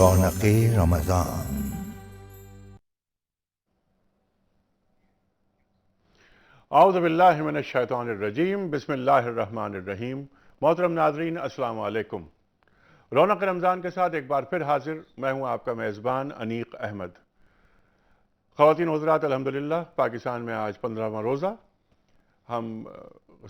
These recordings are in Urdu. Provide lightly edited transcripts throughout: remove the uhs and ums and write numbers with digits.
رونق رمضان. اعوذ باللہ من الشیطان الرجیم، بسم اللہ الرحمن الرحیم. محترم ناظرین، السلام علیکم. رونق رمضان کے ساتھ ایک بار پھر حاضر میں ہوں آپ کا میزبان انیق احمد. خواتین و حضرات، الحمدللہ پاکستان میں آج 15واں روزہ ہم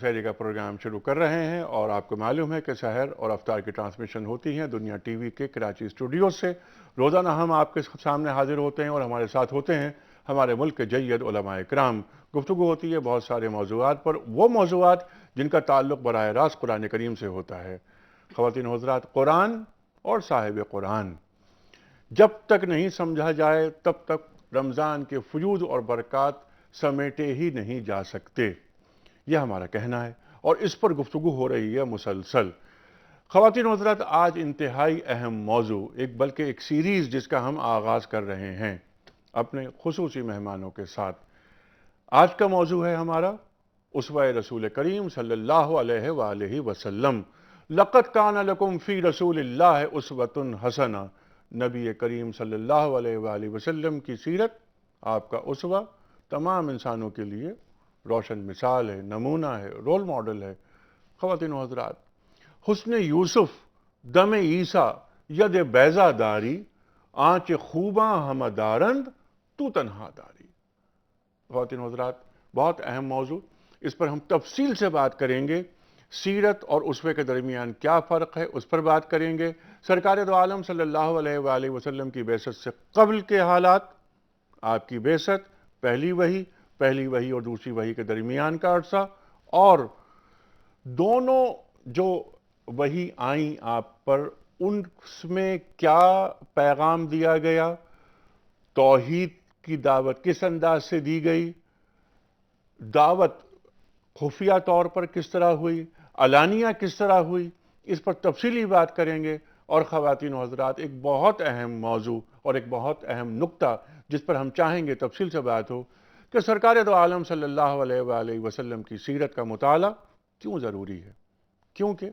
سحری کا پروگرام شروع کر رہے ہیں، اور آپ کو معلوم ہے کہ سحر اور افطار کی ٹرانسمیشن ہوتی ہیں دنیا ٹی وی کے کراچی اسٹوڈیو سے. روزانہ ہم آپ کے سامنے حاضر ہوتے ہیں اور ہمارے ساتھ ہوتے ہیں ہمارے ملک کے جید علماء کرام. گفتگو ہوتی ہے بہت سارے موضوعات پر، وہ موضوعات جن کا تعلق براہ راست قرآن کریم سے ہوتا ہے. خواتین و حضرات، قرآن اور صاحب قرآن جب تک نہیں سمجھا جائے تب تک رمضان کے فیوض اور برکات سمیٹے ہی نہیں جا سکتے، یہ ہمارا کہنا ہے، اور اس پر گفتگو ہو رہی ہے مسلسل. خواتین و حضرات، آج انتہائی اہم موضوع، بلکہ ایک سیریز جس کا ہم آغاز کر رہے ہیں اپنے خصوصی مہمانوں کے ساتھ. آج کا موضوع ہے ہمارا اسوہ رسول کریم صلی اللہ علیہ وآلہ وسلم. لقد کان لکم فی رسول اللہ اسوۃ حسنہ. نبی کریم صلی اللہ علیہ وآلہ وسلم کی سیرت آپ کا اسوہ، تمام انسانوں کے لیے روشن مثال ہے، نمونہ ہے، رول ماڈل ہے. خواتین و حضرات، حسن یوسف دم عیسیٰ ید بیضا داری، آنچ خوباں ہم دارند تو تنہا داری. خواتین و حضرات، بہت اہم موضوع، اس پر ہم تفصیل سے بات کریں گے. سیرت اور اسوے کے درمیان کیا فرق ہے اس پر بات کریں گے. سرکار دو عالم صلی اللہ علیہ وآلہ وسلم کی بعثت سے قبل کے حالات، آپ کی بعثت، پہلی وحی اور دوسری وحی کے درمیان کا عرصہ، اور دونوں جو وحی آئیں آپ پر ان میں کیا پیغام دیا گیا، توحید کی دعوت کس انداز سے دی گئی، دعوت خفیہ طور پر کس طرح ہوئی، علانیہ کس طرح ہوئی، اس پر تفصیلی بات کریں گے. اور خواتین و حضرات، ایک بہت اہم موضوع اور ایک بہت اہم نکتہ جس پر ہم چاہیں گے تفصیل سے بات ہو، کہ سرکار دو عالم صلی اللہ علیہ وآلہ وسلم کی سیرت کا مطالعہ کیوں ضروری ہے. کیونکہ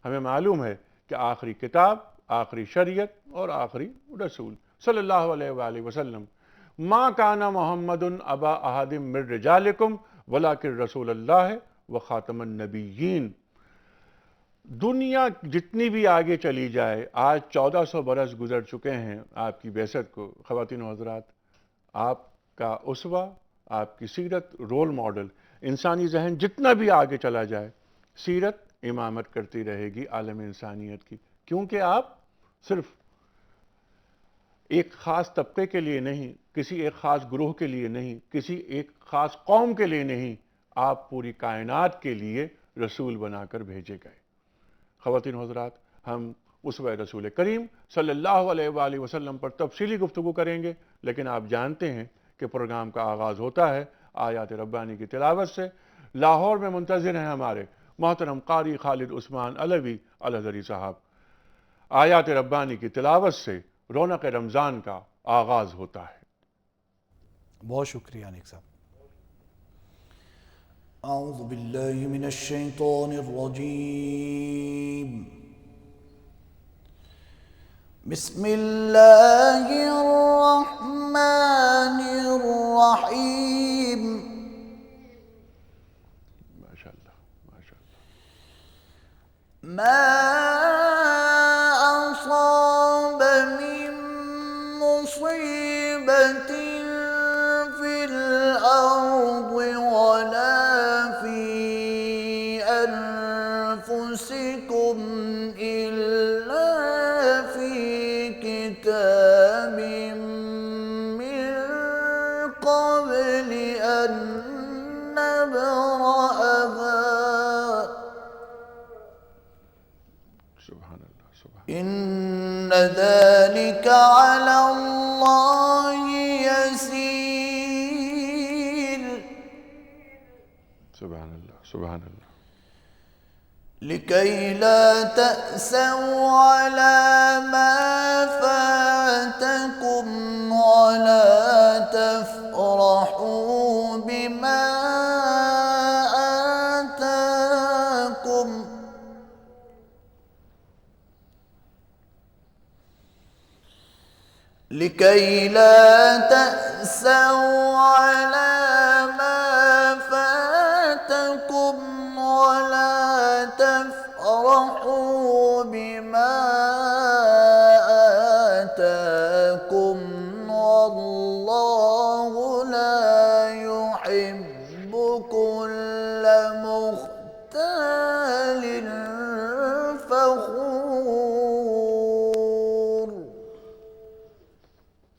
ہمیں معلوم ہے کہ آخری کتاب، آخری شریعت اور آخری رسول صلی اللہ علیہ وآلہ وسلم، ما کان محمد ابا احد من رجالکم ولکن رسول اللہ و خاتم النبیین. دنیا جتنی بھی آگے چلی جائے، آج 1400 برس گزر چکے ہیں آپ کی بعثت کو. خواتین و حضرات، آپ کا اسوہ، آپ کی سیرت، رول ماڈل، انسانی ذہن جتنا بھی آگے چلا جائے، سیرت امامت کرتی رہے گی عالم انسانیت کی. کیونکہ آپ صرف ایک خاص طبقے کے لیے نہیں، کسی ایک خاص گروہ کے لیے نہیں، کسی ایک خاص قوم کے لیے نہیں، آپ پوری کائنات کے لیے رسول بنا کر بھیجے گئے. خواتین و حضرات، ہم اسوہ رسول کریم صلی اللہ علیہ وآلہ وسلم پر تفصیلی گفتگو کریں گے، لیکن آپ جانتے ہیں کہ پروگرام کا آغاز ہوتا ہے آیات ربانی کی تلاوت سے. لاہور میں منتظر ہیں ہمارے محترم قاری خالد عثمان علوی الازہری صاحب. آیات ربانی کی تلاوت سے رونق رمضان کا آغاز ہوتا ہے. بہت شکریہ انیق صاحب. اعوذ باللہ من الشیطان الرجیم. بسم اللہ الرحمن الرحیم. ماشاء اللہ، ماشاء اللہ. ما أصاب من مصيبة في الأرض ولا في أنفسكم إلا في كتاب من قبل أن نبرأها. سبحان اللہ، سبحان إن ذلك على الله يسير. سبحان اللہ، سبحان اللہ. لكي لا تأسوا على ما فاتكم ولا تفرحوا بما آتاكم لكي لا تأسوا على ما فاتكم ولا تفرحوا بما آتاكم والله لا يحب كل مختال فخور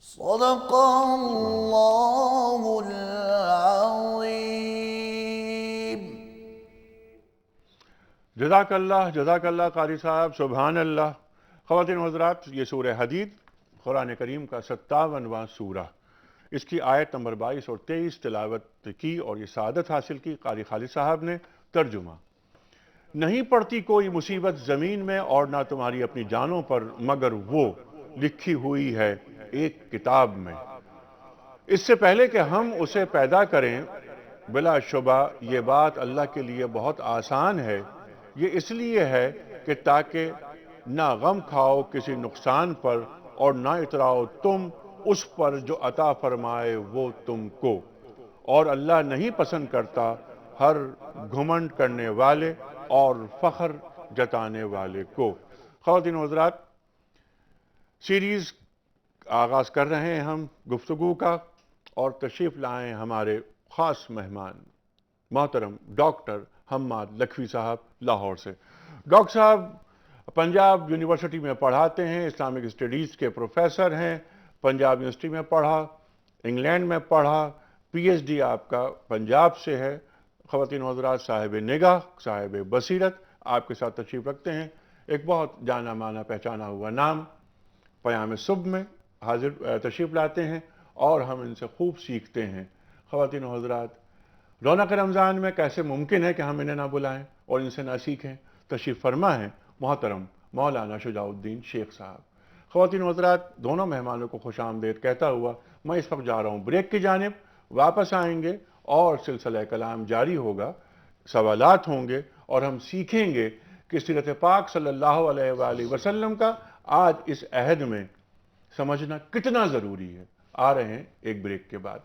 صدق اللہ العظیم. جزاک اللہ قاری صاحب، سبحان اللہ. خواتین و حضرات، یہ سورہ حدید قرآن کریم کا 57واں سورہ، اس کی آیت نمبر 22 اور 23 تلاوت کی اور یہ سعادت حاصل کی قاری خالد صاحب نے. ترجمہ: نہیں پڑتی کوئی مصیبت زمین میں اور نہ تمہاری اپنی جانوں پر مگر وہ لکھی ہوئی ہے ایک کتاب میں، اس سے پہلے کہ ہم اسے پیدا کریں. بلا شبہ یہ بات اللہ کے لیے بہت آسان ہے. یہ اس لیے ہے کہ تاکہ نہ غم کھاؤ کسی نقصان پر اور نہ اتراؤ تم اس پر جو عطا فرمائے وہ تم کو، اور اللہ نہیں پسند کرتا ہر گھمنڈ کرنے والے اور فخر جتانے والے کو. خواتین و حضرات، سیریز آغاز کر رہے ہیں ہم گفتگو کا، اور تشریف لائیں ہمارے خاص مہمان محترم ڈاکٹر حماد لکھوی صاحب لاہور سے. ڈاکٹر صاحب پنجاب یونیورسٹی میں پڑھاتے ہیں، اسلامک اسٹڈیز کے پروفیسر ہیں. پنجاب یونیورسٹی میں پڑھا، انگلینڈ میں پڑھا، پی ایچ ڈی آپ کا پنجاب سے ہے. خواتین و حضرات، صاحب نگاہ، صاحب بصیرت، آپ کے ساتھ تشریف رکھتے ہیں. ایک بہت جانا مانا پہچانا ہوا نام پیام صبح میں حاضر تشریف لاتے ہیں اور ہم ان سے خوب سیکھتے ہیں. خواتین و حضرات، رونق رمضان میں کیسے ممکن ہے کہ ہم انہیں نہ بلائیں اور ان سے نہ سیکھیں؟ تشریف فرما ہے محترم مولانا شجاع الدین شیخ صاحب. خواتین و حضرات، دونوں مہمانوں کو خوش آمدید کہتا ہوا میں اس وقت جا رہا ہوں بریک کی جانب. واپس آئیں گے اور سلسلہ کلام جاری ہوگا، سوالات ہوں گے اور ہم سیکھیں گے کہ سیرت پاک صلی اللہ علیہ وآلہ وسلم کا آج اس عہد میں سمجھنا کتنا ضروری ہے. آ رہے ہیں ایک بریک کے بعد.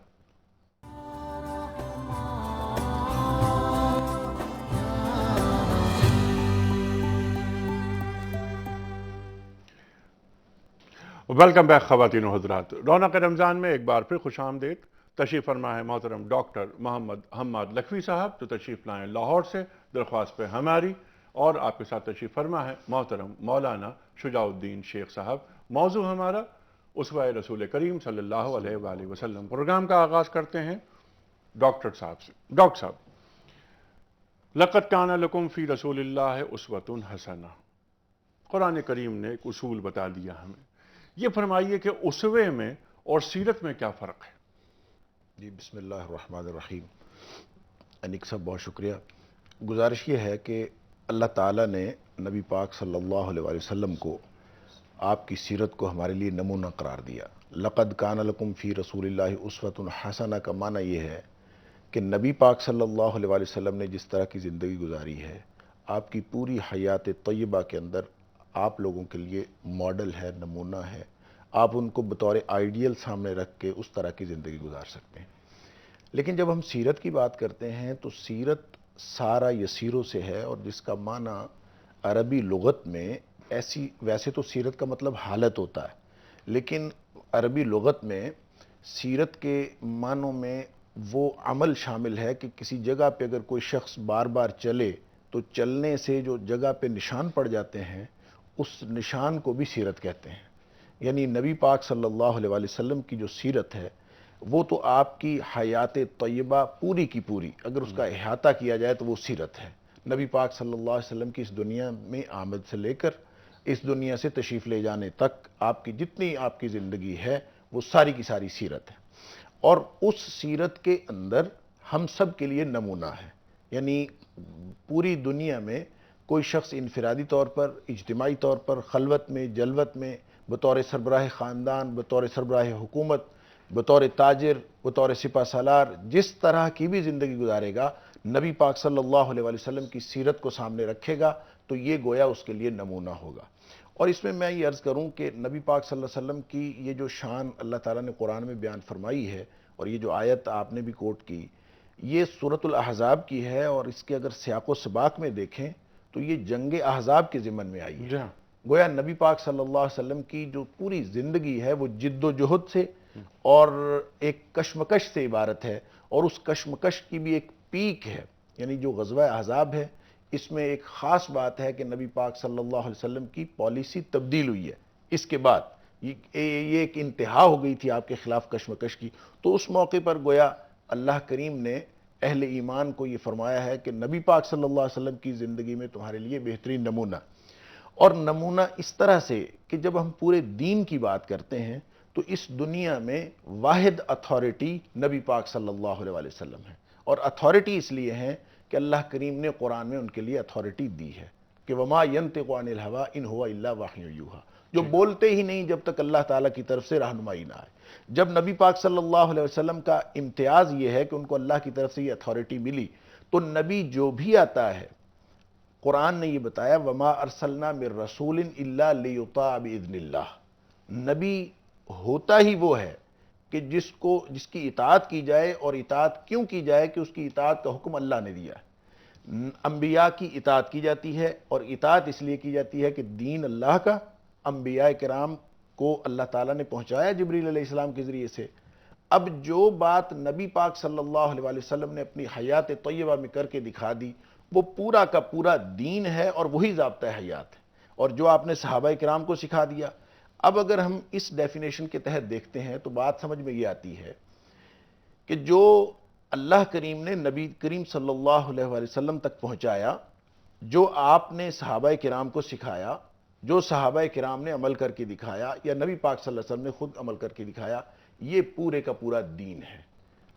ویلکم بیک خواتین و حضرات. رونق رمضان میں ایک بار پھر خوش آمدید. تشریف فرما ہے محترم ڈاکٹر محمد حماد لکھوی صاحب، تو تشریف لائیں لاہور سے درخواست پہ ہماری. اور آپ کے ساتھ تشریف فرما ہے محترم مولانا شجاع الدین شیخ صاحب. موضوع ہمارا اسوہ رسول کریم صلی اللہ علیہ وآلہ وسلم. پروگرام کا آغاز کرتے ہیں ڈاکٹر صاحب سے. ڈاکٹر صاحب، لقد کان لکم فی رسول اللہ اسوۃ حسنہ، قرآن کریم نے ایک اصول بتا دیا ہمیں. یہ فرمائیے کہ اسوے میں اور سیرت میں کیا فرق ہے؟ جی، بسم اللہ الرحمن الرحیم. انیک صاحب بہت شکریہ. گزارش یہ ہے کہ اللہ تعالیٰ نے نبی پاک صلی اللہ علیہ وآلہ وسلم کو آپ کی سیرت کو ہمارے لیے نمونہ قرار دیا. لقد کان لکم فی رسول اللہ اسوۃ حسنہ کا معنی یہ ہے کہ نبی پاک صلی اللہ علیہ وآلہ وسلم نے جس طرح کی زندگی گزاری ہے، آپ کی پوری حیات طیبہ کے اندر آپ لوگوں کے لیے ماڈل ہے، نمونہ ہے. آپ ان کو بطور آئیڈیل سامنے رکھ کے اس طرح کی زندگی گزار سکتے ہیں. لیکن جب ہم سیرت کی بات کرتے ہیں تو سیرت سارا یسیروں سے ہے، اور جس کا معنی عربی لغت میں ویسے تو سیرت کا مطلب حالت ہوتا ہے، لیکن عربی لغت میں سیرت کے معنوں میں وہ عمل شامل ہے کہ کسی جگہ پہ اگر کوئی شخص بار بار چلے تو چلنے سے جو جگہ پہ نشان پڑ جاتے ہیں اس نشان کو بھی سیرت کہتے ہیں. یعنی نبی پاک صلی اللہ علیہ وآلہ وسلم کی جو سیرت ہے وہ تو آپ کی حیات طیبہ پوری کی پوری اگر اس کا احاطہ کیا جائے تو وہ سیرت ہے. نبی پاک صلی اللہ علیہ وسلم کی اس دنیا میں آمد سے لے کر اس دنیا سے تشریف لے جانے تک آپ کی جتنی آپ کی زندگی ہے وہ ساری کی ساری سیرت ہے. اور اس سیرت کے اندر ہم سب کے لیے نمونہ ہے. یعنی پوری دنیا میں کوئی شخص انفرادی طور پر، اجتماعی طور پر، خلوت میں، جلوت میں، بطور سربراہ خاندان، بطور سربراہ حکومت، بطور تاجر، بطور سپہ سالار، جس طرح کی بھی زندگی گزارے گا، نبی پاک صلی اللہ علیہ وآلہ وسلم کی سیرت کو سامنے رکھے گا تو یہ گویا اس کے لیے نمونہ ہوگا. اور اس میں میں یہ عرض کروں کہ نبی پاک صلی اللہ علیہ وسلم کی یہ جو شان اللہ تعالیٰ نے قرآن میں بیان فرمائی ہے، اور یہ جو آیت آپ نے بھی کوٹ کی، یہ سورۃ الاحزاب کی ہے، اور اس کے اگر سیاق و سباق میں دیکھیں تو یہ جنگ احزاب کے ضمن میں آئی ہے۔ گویا نبی پاک صلی اللہ علیہ وسلم کی جو پوری زندگی ہے وہ جد و جہد سے اور ایک کشمکش سے عبارت ہے، اور اس کشمکش کی بھی ایک پیک ہے، یعنی جو غزوہ احزاب ہے، اس میں ایک خاص بات ہے کہ نبی پاک صلی اللہ علیہ وسلم کی پالیسی تبدیل ہوئی ہے۔ اس کے بعد یہ ایک انتہا ہو گئی تھی آپ کے خلاف کشمکش کی، تو اس موقع پر گویا اللہ کریم نے اہل ایمان کو یہ فرمایا ہے کہ نبی پاک صلی اللہ علیہ وسلم کی زندگی میں تمہارے لیے بہترین نمونہ، اور نمونہ اس طرح سے کہ جب ہم پورے دین کی بات کرتے ہیں تو اس دنیا میں واحد اتھارٹی نبی پاک صلی اللہ علیہ وسلم ہے، اور اتھارٹی اس لیے ہے کہ اللہ کریم نے قرآن میں ان کے لیے اتھارٹی دی ہے کہ وما ينطق عن الهوى ان هو الا وحی یوحی، جو بولتے ہی نہیں جب تک اللہ تعالیٰ کی طرف سے رہنمائی نہ آئے۔ جب نبی پاک صلی اللہ علیہ وسلم کا امتیاز یہ ہے کہ ان کو اللہ کی طرف سے یہ اتھارٹی ملی، تو نبی جو بھی آتا ہے، قرآن نے یہ بتایا وما ارسلنا من رسول الا لیطاع باذن اللہ، نبی ہوتا ہی وہ ہے کہ جس کی اطاعت کی جائے، اور اطاعت کیوں کی جائے کہ اس کی اطاعت کا حکم اللہ نے دیا ہے۔ انبیاء کی اطاعت کی جاتی ہے، اور اطاعت اس لیے کی جاتی ہے کہ دین اللہ کا انبیاء کرام کو اللہ تعالیٰ نے پہنچایا جبریل علیہ السلام کے ذریعے سے۔ اب جو بات نبی پاک صلی اللہ علیہ وسلم نے اپنی حیات طیبہ میں کر کے دکھا دی، وہ پورا کا پورا دین ہے، اور وہی ضابطہ حیات ہے، اور جو آپ نے صحابہ کرام کو سکھا دیا۔ اب اگر ہم اس ڈیفینیشن کے تحت دیکھتے ہیں تو بات سمجھ میں یہ آتی ہے کہ جو اللہ کریم نے نبی کریم صلی اللہ علیہ وسلم تک پہنچایا، جو آپ نے صحابہ کرام کو سکھایا، جو صحابہ کرام نے عمل کر کے دکھایا، یا نبی پاک صلی اللہ علیہ وسلم نے خود عمل کر کے دکھایا، یہ پورے کا پورا دین ہے۔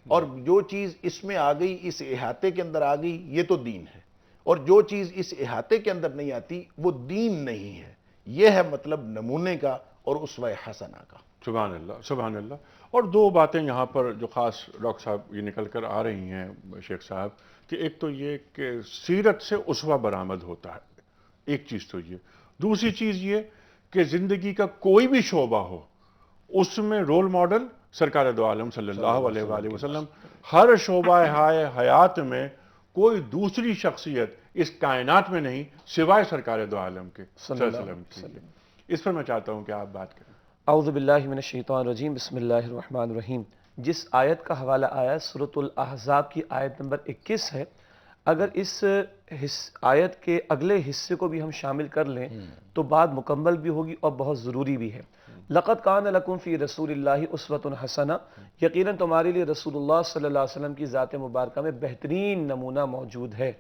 اور جو چیز اس میں آ گئی، اس احاطے کے اندر آ گئی، یہ تو دین ہے، اور جو چیز اس احاطے کے اندر نہیں آتی وہ دین نہیں ہے۔ یہ ہے مطلب نمونے کا اور اسوہ حسنہ کا۔ سبحان اللہ، سبحان اللہ۔ اور دو باتیں یہاں پر جو خاص ڈاکٹر صاحب یہ نکل کر آ رہی ہیں شیخ صاحب، کہ ایک تو یہ کہ سیرت سے اسوہ برآمد ہوتا ہے، ایک چیز تو یہ، دوسری چیز یہ کہ زندگی کا کوئی بھی شعبہ ہو اس میں رول ماڈل سرکار دو عالم صلی اللہ علیہ وآلہ وسلم، ہر شعبہ حیات میں کوئی دوسری شخصیت اس کائنات میں نہیں سوائے سرکار دو عالم کے صلی اللہ علیہ وسلم کی۔ اس پر میں چاہتا ہوں کہ آپ بات کریں۔ اعوذ باللہ من الشیطان الرجیم، بسم اللہ الرحمن الرحیم۔ جس آیت کا حوالہ آیا سورۃ الاحزاب کی آیت نمبر 21 ہے، اگر اس آیت کے اگلے حصے کو بھی ہم شامل کر لیں تو بات مکمل بھی ہوگی اور بہت ضروری بھی ہے۔ لقد کان لکم فی رسول اللہ اسوۃ حسنہ، یقیناً تمہارے لیے رسول اللہ صلی اللہ علیہ وسلم کی ذات مبارکہ میں بہترین نمونہ موجود ہے،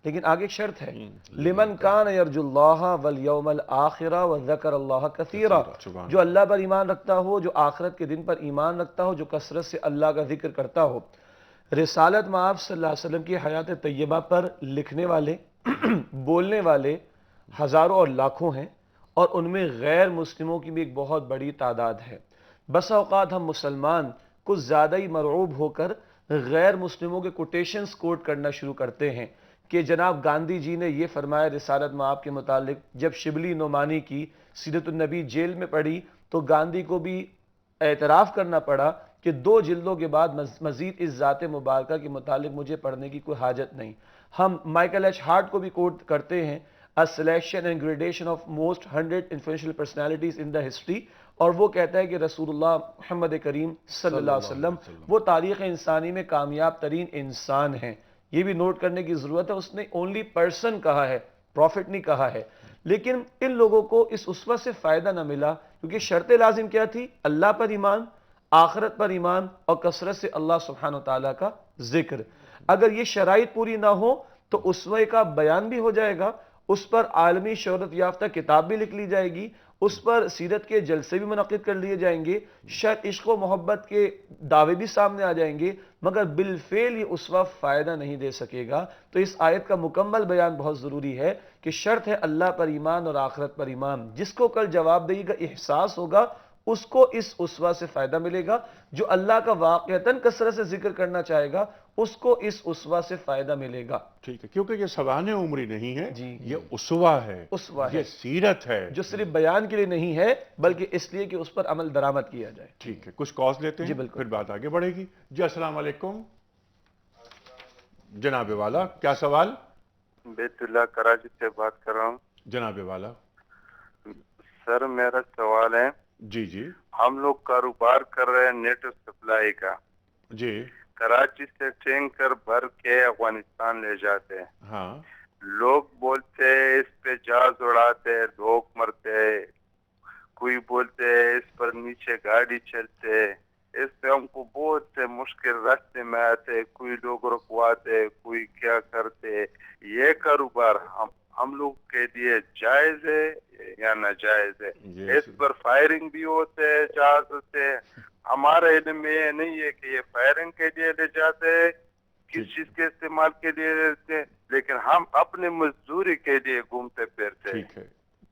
لیکن آگے ایک شرط ہے، لمن کان یرجو اللہ والیوم الآخر وذکر اللہ کثیرا، جو اللہ پر ایمان رکھتا ہو، جو آخرت کے دن پر ایمان رکھتا ہو، جو کثرت سے اللہ کا ذکر کرتا ہو۔ رسالت مآب صلی اللہ علیہ وسلم کی حیات طیبہ پر لکھنے والے بولنے والے ہزاروں اور لاکھوں ہیں، اور ان میں غیر مسلموں کی بھی ایک بہت بڑی تعداد ہے۔ بسا اوقات ہم مسلمان کچھ زیادہ ہی مرعوب ہو کر غیر مسلموں کے کوٹیشنز کوٹ کرنا شروع کرتے ہیں کہ جناب گاندھی جی نے یہ فرمایا رسالت مآب کے متعلق۔ جب شبلی نعمانی کی سیرت النبی جیل میں پڑھی تو گاندھی کو بھی اعتراف کرنا پڑا کہ 2 جلدوں کے بعد مزید اس ذات مبارکہ کے متعلق مجھے پڑھنے کی کوئی حاجت نہیں۔ ہم مائیکل ایچ ہارٹ کو بھی کوٹ کرتے ہیں، A selection and gradation of most 100 influential personalities in the history، اور وہ کہتا ہے کہ رسول اللہ محمد کریم صلی اللہ علیہ وسلم وہ تاریخ انسانی میں کامیاب ترین انسان ہیں۔ یہ بھی نوٹ کرنے کی ضرورت ہے، اس نے only person کہا ہے، پروفٹ نہیں کہا ہے۔ لیکن ان لوگوں کو اس اسوہ سے فائدہ نہ ملا، کیونکہ شرط لازم کیا تھی؟ اللہ پر ایمان، آخرت پر ایمان، اور کثرت سے اللہ سبحانہ وتعالیٰ کا ذکر۔ اگر یہ شرائط پوری نہ ہو تو اسوہ کا بیان بھی ہو جائے گا، اس پر عالمی شہرت یافتہ کتاب بھی لکھ لی جائے گی، اس پر سیرت کے جلسے بھی منعقد کر لیے جائیں گے، شاید عشق و محبت کے دعوے بھی سامنے آ جائیں گے، مگر بالفعل یہ اسوہ فائدہ نہیں دے سکے گا۔ تو اس آیت کا مکمل بیان بہت ضروری ہے کہ شرط ہے اللہ پر ایمان اور آخرت پر ایمان۔ جس کو کل جواب دہی کا احساس ہوگا اس کو اس اسوہ سے فائدہ ملے گا. جو اللہ کا واقعتاً کثرت سے ذکر کرنا چاہے گا اس کو اس اسوہ سے فائدہ ملے گا. ٹھیک ہے، کیونکہ یہ سوانح عمری نہیں ہے، جی یہ اسوہ ہے، اسوہ ہے یہ سیرت ہے. جو صرف بیان کے لیے نہیں ہے بلکہ اس لیے کہ اس پر عمل درآمد کیا جائے. ٹھیک ہے، کچھ کالز لیتے ہیں جی بالکل. پھر بات آگے بڑھے گی. جی السلام علیکم جناب والا، کیا سوال؟ بیت اللہ کراچی سے بات کر رہا ہوں. جناب والا. سر میرا سوال ہے، جی جی ہم لوگ کاروبار کر رہے ہیں نیٹ سپلائی کا. جی کراچی سے ٹینکر بھر کے افغانستان لے جاتے ہیں. ہاں لوگ بولتے ہیں اس پہ جہاز اڑاتے ہیں، لوگ مرتے ہیں. کوئی بولتے ہیں اس پر نیچے گاڑی چلتے. اس پہ ہم کو بہت سے مشکل راستے میں آتے، کوئی لوگ رکواتے، کوئی کیا کرتے. یہ کاروبار ہم لوگ کے لیے جائز ہے یا ناجائز ہے؟ اس پر فائرنگ بھی ہوتے ہے جہاز سے. ہمارا علم میں یہ نہیں ہے کہ یہ فائرنگ کے لیے لے جاتے ہیں، کس چیز کے استعمال کے لیے لیتے ہیں، لیکن ہم اپنے مزدوری کے لیے گھومتے پھرتے ہیں. ٹھیک ہے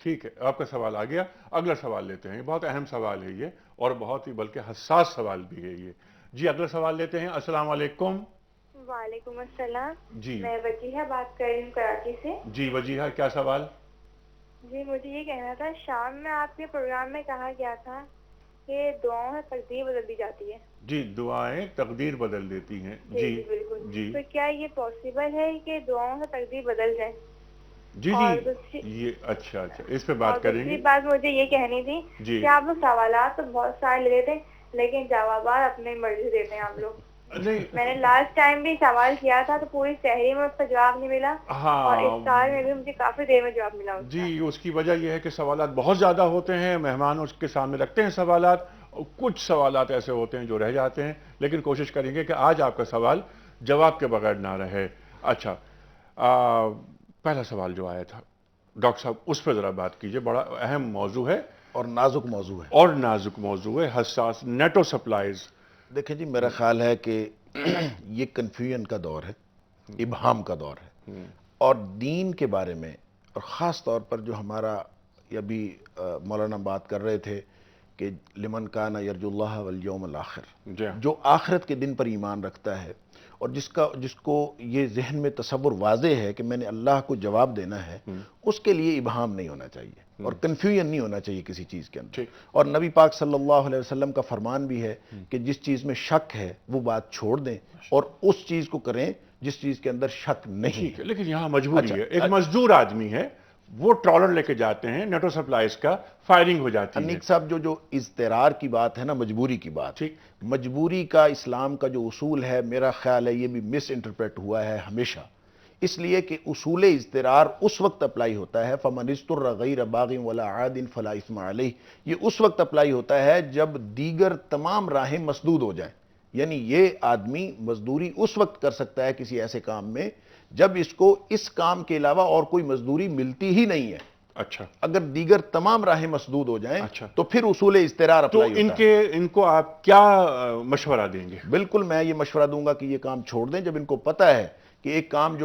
ٹھیک ہے، آپ کا سوال آ گیا. اگلا سوال لیتے ہیں، بہت اہم سوال ہے یہ اور بہت ہی بلکہ حساس سوال بھی ہے یہ. جی اگلا سوال لیتے ہیں. السلام علیکم. وعلیکم السلام. جی میں وجیحہ بات کر رہی ہوں کراچی سے. جی وجیحہ، کیا سوال؟ جی مجھے یہ کہنا تھا، شام میں آپ کے پروگرام میں کہا گیا تھا کہ دعاؤں میں تقدیر بدل دی جاتی ہے. جی دعائیں تقدیر بدل دیتی ہیں. جی بالکل. جی تو کیا یہ پاسبل ہے کہ دعاؤں سے تقدیر بدل جائے؟ جی اور جی یہ اچھا اس پہ بات کریں دوسری گے. بات مجھے یہ کہنی تھی جی کہ آپ لوگ سوالات تو بہت سارے لے لیتے لیکن جوابات اپنی مرضی دیتے ہیں آپ لوگ. نہیں میں نے لاسٹ ٹائم بھی سوال کیا تھا تو پوری سحری میں اس کا جواب نہیں ملا، اور افطار میں بھی مجھے کافی دیر میں جواب ملا. جی اس کی وجہ یہ ہے کہ سوالات بہت زیادہ ہوتے ہیں، مہمان اس کے سامنے رکھتے ہیں سوالات، کچھ سوالات ایسے ہوتے ہیں جو رہ جاتے ہیں، لیکن کوشش کریں گے کہ آج آپ کا سوال جواب کے بغیر نہ رہے. اچھا پہلا سوال جو آیا تھا ڈاکٹر صاحب اس پہ ذرا بات کیجئے. بڑا اہم موضوع ہے اور نازک موضوع ہے. حساس نیٹو سپلائز. دیکھیں جی، میرا خیال ہے کہ یہ کنفیوژن کا دور ہے، ابہام کا دور ہے، اور دین کے بارے میں اور خاص طور پر جو ہمارا ابھی مولانا بات کر رہے تھے کہ لمن کان یرجو اللہ والیوم الاخر، جو آخرت کے دن پر ایمان رکھتا ہے اور جس کو یہ ذہن میں تصور واضح ہے کہ میں نے اللہ کو جواب دینا ہے، اس کے لیے ابہام نہیں ہونا چاہیے اور کنفیوژن نہیں ہونا چاہیے کسی چیز کے اندر. اور نبی پاک صلی اللہ علیہ وسلم کا فرمان بھی ہے کہ جس چیز میں شک ہے وہ بات چھوڑ دیں اور اس چیز کو کریں جس چیز کے اندر شک نہیں ہے. لیکن یہاں مجبوری ہے، ایک مزدور آدمی ہے، وہ ٹرالر لے کے جاتے ہیں، نیٹو سپلائز کا فائرنگ ہو جاتی ہے. انیک صاحب جو اضطرار کی بات ہے نا، مجبوری کی بات، مجبوری کا اسلام کا جو اصول ہے، میرا خیال ہے یہ بھی مس انٹرپریٹ ہوا ہے ہمیشہ، اس لیے کہ اصول اضطرار اس وقت اپلائی ہوتا ہے فَمَنِ اسْتُرَّ غَيْرَ بَاغٍ وَلَا عَادٍ فَلَا إِثْمَ عَلَيْهِ. یہ اس وقت اپلائی ہوتا ہے جب دیگر تمام راہیں مسدود ہو جائیں. یعنی یہ آدمی مزدوری اس وقت کر سکتا ہے کسی ایسے کام میں جب اس کو اس کام کے علاوہ اور کوئی مزدوری ملتی ہی نہیں ہے. اچھا، اگر دیگر تمام راہیں مسدود ہو جائیں تو پھر اصول اضطرار تو اپلائی ہوتا ہے. ان کو آپ کیا مشورہ دیں گے؟ بالکل میں یہ مشورہ دوں گا کہ یہ کام چھوڑ دیں جب ان کو پتہ ہے کہ ایک کام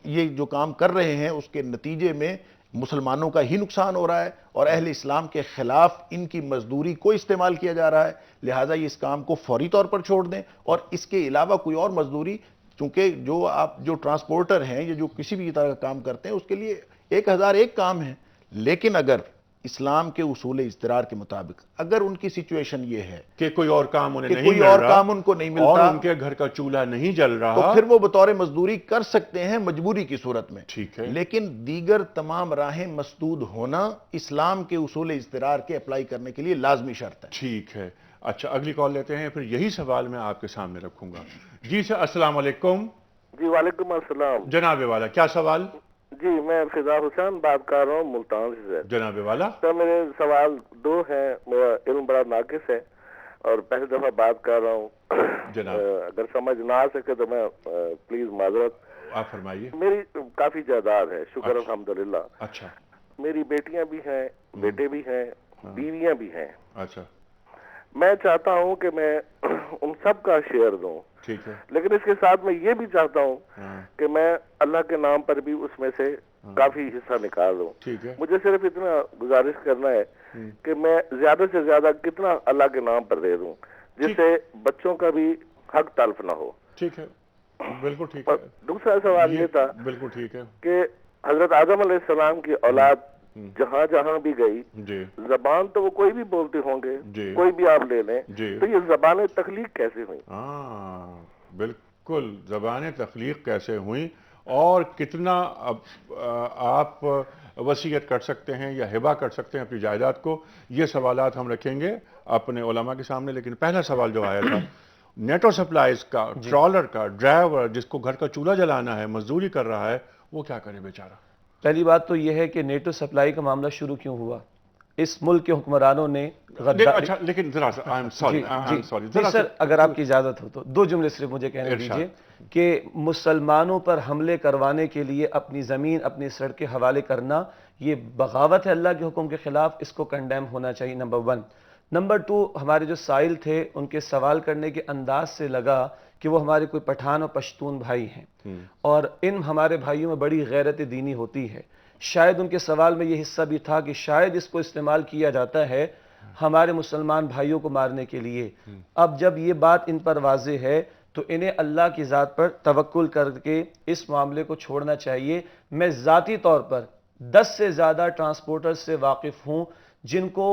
یہ جو کام کر رہے ہیں اس کے نتیجے میں مسلمانوں کا ہی نقصان ہو رہا ہے اور اہل اسلام کے خلاف ان کی مزدوری کو استعمال کیا جا رہا ہے، لہٰذا یہ اس کام کو فوری طور پر چھوڑ دیں اور اس کے علاوہ کوئی اور مزدوری، چونکہ جو ٹرانسپورٹر ہیں یا جو کسی بھی طرح کا کام کرتے ہیں اس کے لیے 1001 کام ہے، لیکن اگر اسلام کے اصول اضطرار کے مطابق اگر ان کی سچویشن یہ ہے کہ کوئی اور کام انہیں نہیں کوئی مل اور رہا کام ان کو نہیں ملتا اور ان کے گھر کا چولہا نہیں جل تو رہا، پھر وہ بطور مزدوری کر سکتے ہیں مجبوری کی صورت میں. ٹھیک ہے. لیکن دیگر تمام راہیں مسدود ہونا اسلام کے اصول اضطرار کے اپلائی کرنے کے لیے لازمی شرط ہے. ٹھیک ہے. اچھا اگلی کال لیتے ہیں، پھر یہی سوال میں آپ کے سامنے رکھوں گا. جی سر السلام علیکم. جی وعلیکم السلام. جناب والا کیا سوال؟ جی میں فضا حسین بات کر رہا ہوں ملتان سے. جناب والا. سر میرے سوال 2 ہیں، میرا علم بڑا ناقص ہے اور پہلی دفعہ بات کر رہا ہوں. جناب اگر سمجھ نہ آ سکے تو میں پلیز معذرت. آپ فرمائیے. میری کافی جائیداد ہے، شکر الحمدللہ. اچھا. میری بیٹیاں بھی ہیں، بیٹے بھی ہیں، بیویاں بھی ہیں. اچھا. میں چاہتا ہوں کہ میں ان سب کا شیئر دوں، ٹھیک ہے، لیکن اس کے ساتھ میں یہ بھی چاہتا ہوں کہ میں اللہ کے نام پر بھی اس میں سے کافی حصہ نکال دوں. ٹھیک ہے. مجھے صرف اتنا گزارش کرنا ہے کہ میں زیادہ سے زیادہ کتنا اللہ کے نام پر دے دوں جس سے بچوں کا بھی حق تلف نہ ہو. ٹھیک ہے, بالکل ٹھیک ہے. دوسرا سوال یہ تھا بالکل ٹھیک ہے کہ حضرت آدم علیہ السلام کی اولاد جہاں جہاں بھی گئی, جی زبان تو وہ کوئی بھی بولتے ہوں گے, جی کوئی بھی آپ لے لیں, جی, تو یہ زبانیں تخلیق کیسے ہوئیں؟ ہاں بالکل, زبانیں تخلیق کیسے ہوئیں اور کتنا آپ وصیت کر سکتے ہیں یا ہبہ کر سکتے ہیں اپنی جائیداد کو, یہ سوالات ہم رکھیں گے اپنے علماء کے سامنے. لیکن پہلا سوال جو آیا تھا نیٹو سپلائز کا, ٹرالر کا ڈرائیور جس کو گھر کا چولہا جلانا ہے, مزدوری کر رہا ہے, وہ کیا کرے بیچارہ؟ پہلی بات تو یہ ہے کہ نیٹو سپلائی کا معاملہ شروع کیوں ہوا. اس ملک کے حکمرانوں نے اچھا لیکن ذرا سر اگر آپ کی اجازت ہو تو 2 جملے صرف مجھے کہنے دیجئے کہ مسلمانوں پر حملے کروانے کے لیے اپنی زمین اپنی سڑکیں حوالے کرنا یہ بغاوت ہے اللہ کے حکم کے خلاف, اس کو کنڈیم ہونا چاہیے, نمبر 1. نمبر 2, ہمارے جو سائل تھے ان کے سوال کرنے کے انداز سے لگا کہ وہ ہمارے کوئی پٹھان اور پشتون بھائی ہیں اور ان ہمارے بھائیوں میں بڑی غیرت دینی ہوتی ہے. شاید ان کے سوال میں یہ حصہ بھی تھا کہ شاید اس کو استعمال کیا جاتا ہے ہمارے مسلمان بھائیوں کو مارنے کے لیے. اب جب یہ بات ان پر واضح ہے تو انہیں اللہ کی ذات پر توکل کر کے اس معاملے کو چھوڑنا چاہیے. میں ذاتی طور پر 10 سے زیادہ ٹرانسپورٹر سے واقف ہوں جن کو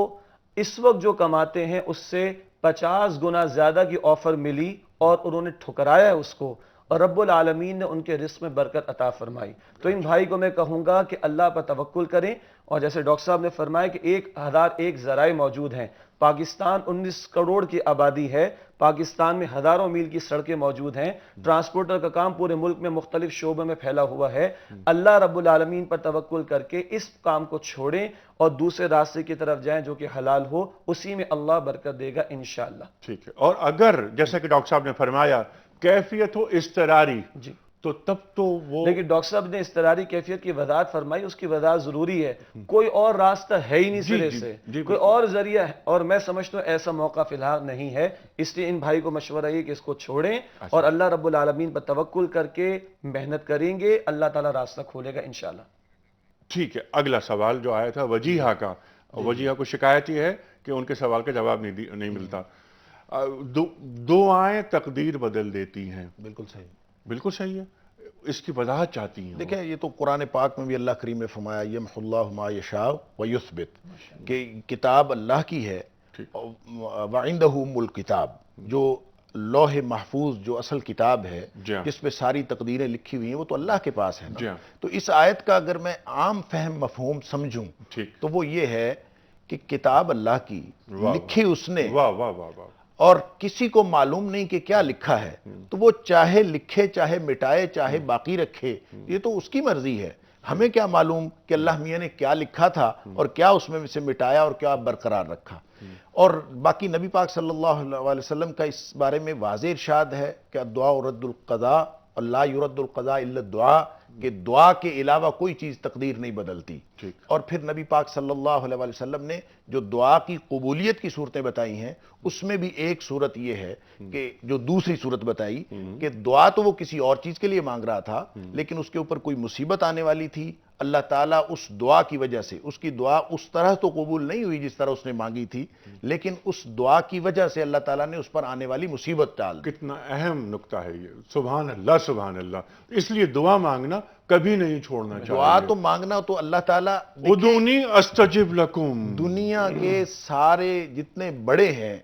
اس وقت جو کماتے ہیں اس سے 50 گنا زیادہ کی آفر ملی اور انہوں نے ٹھکرایا اس کو, اور رب العالمین نے ان کے رزق میں برکت عطا فرمائی. تو ان بھائی کو میں کہوں گا کہ اللہ پر توکل کریں, اور جیسے ڈاکٹر صاحب نے فرمایا کہ 1001 ذرائع موجود ہیں. پاکستان 19 کروڑ کی آبادی ہے, پاکستان میں ہزاروں میل کی سڑکیں موجود ہیں, ٹرانسپورٹر کا کام پورے ملک میں مختلف شعبوں میں پھیلا ہوا ہے. اللہ رب العالمین پر توکل کر کے اس کام کو چھوڑیں اور دوسرے راستے کی طرف جائیں جو کہ حلال ہو, اسی میں اللہ برکت دے گا انشاءاللہ. ٹھیک ہے. اور اگر جیسا کہ ڈاکٹر صاحب نے فرمایا کیفیت ہو اضطراری, جی تو تب تو وہ, لیکن ڈاکٹر صاحب نے اضطراری کیفیت کی وضاحت فرمائی, اس کی وضاحت ضروری ہے. کوئی اور راستہ ہے ہی نہیں سرے سے, کوئی اور ذریعہ ہے, اور میں سمجھتا ہوں ایسا موقع فی الحال نہیں ہے. اس لیے ان بھائی کو مشورہ یہ کہ اس کو چھوڑیں اور اللہ رب العالمین پر توکل کر کے محنت کریں گے, اللہ تعالیٰ راستہ کھولے گا انشاءاللہ. ٹھیک ہے. اگلا سوال جو آیا تھا وجیہہ کا, وجیہہ کو شکایت یہ ہے کہ ان کے سوال کا جواب نہیں ملتا. دعائیں تقدیر بدل دیتی ہیں. بالکل صحیح, بالکل صحیح ہے. اس کی وضاحت چاہتی ہیں. دیکھیں یہ تو قرآن پاک میں بھی اللہ کریم نے فرمایا یمحو اللہ ما یشاء ویثبت, کہ کتاب اللہ کی ہے, وعندہ ام الکتاب, جو لوح محفوظ جو اصل کتاب ہے جس پہ ساری تقدیریں لکھی ہوئی ہیں وہ تو اللہ کے پاس ہے نا. تو اس آیت کا اگر میں عام فہم مفہوم سمجھوں تو وہ یہ ہے کہ کتاب اللہ کی لکھی اس نے, اور کسی کو معلوم نہیں کہ کیا لکھا ہے, تو وہ چاہے لکھے چاہے مٹائے چاہے باقی رکھے, یہ تو اس کی مرضی ہے. ہمیں کیا معلوم کہ اللہ میاں نے کیا لکھا تھا اور کیا اس میں سے مٹایا اور کیا برقرار رکھا. اور باقی نبی پاک صلی اللہ علیہ وسلم کا اس بارے میں واضح ارشاد ہے کہ الدعاء رد القضاء اور لا يرد القضاء الا الدعاء, کہ دعا کے علاوہ کوئی چیز تقدیر نہیں بدلتی. اور پھر نبی پاک صلی اللہ علیہ وسلم نے جو دعا کی قبولیت کی صورتیں بتائی ہیں اس میں بھی ایک صورت یہ ہے کہ جو دوسری صورت بتائی کہ دعا تو وہ کسی اور چیز کے لیے مانگ رہا تھا, لیکن اس کے اوپر کوئی مصیبت آنے والی تھی, اللہ تعالیٰ اس دعا کی وجہ سے, اس کی دعا اس طرح تو قبول نہیں ہوئی جس طرح اس نے مانگی تھی, لیکن اس دعا کی وجہ سے اللہ تعالیٰ نے اس پر آنے والی مصیبت ٹال دی. کتنا اہم نقطہ ہے یہ, سبحان اللہ سبحان اللہ. اس لیے دعا مانگنا کبھی نہیں چھوڑنا چاہیے. دعا تو مانگنا تو اللہ تعالیٰ, ادعونی استجب لکم, دنیا کے سارے جتنے بڑے ہیں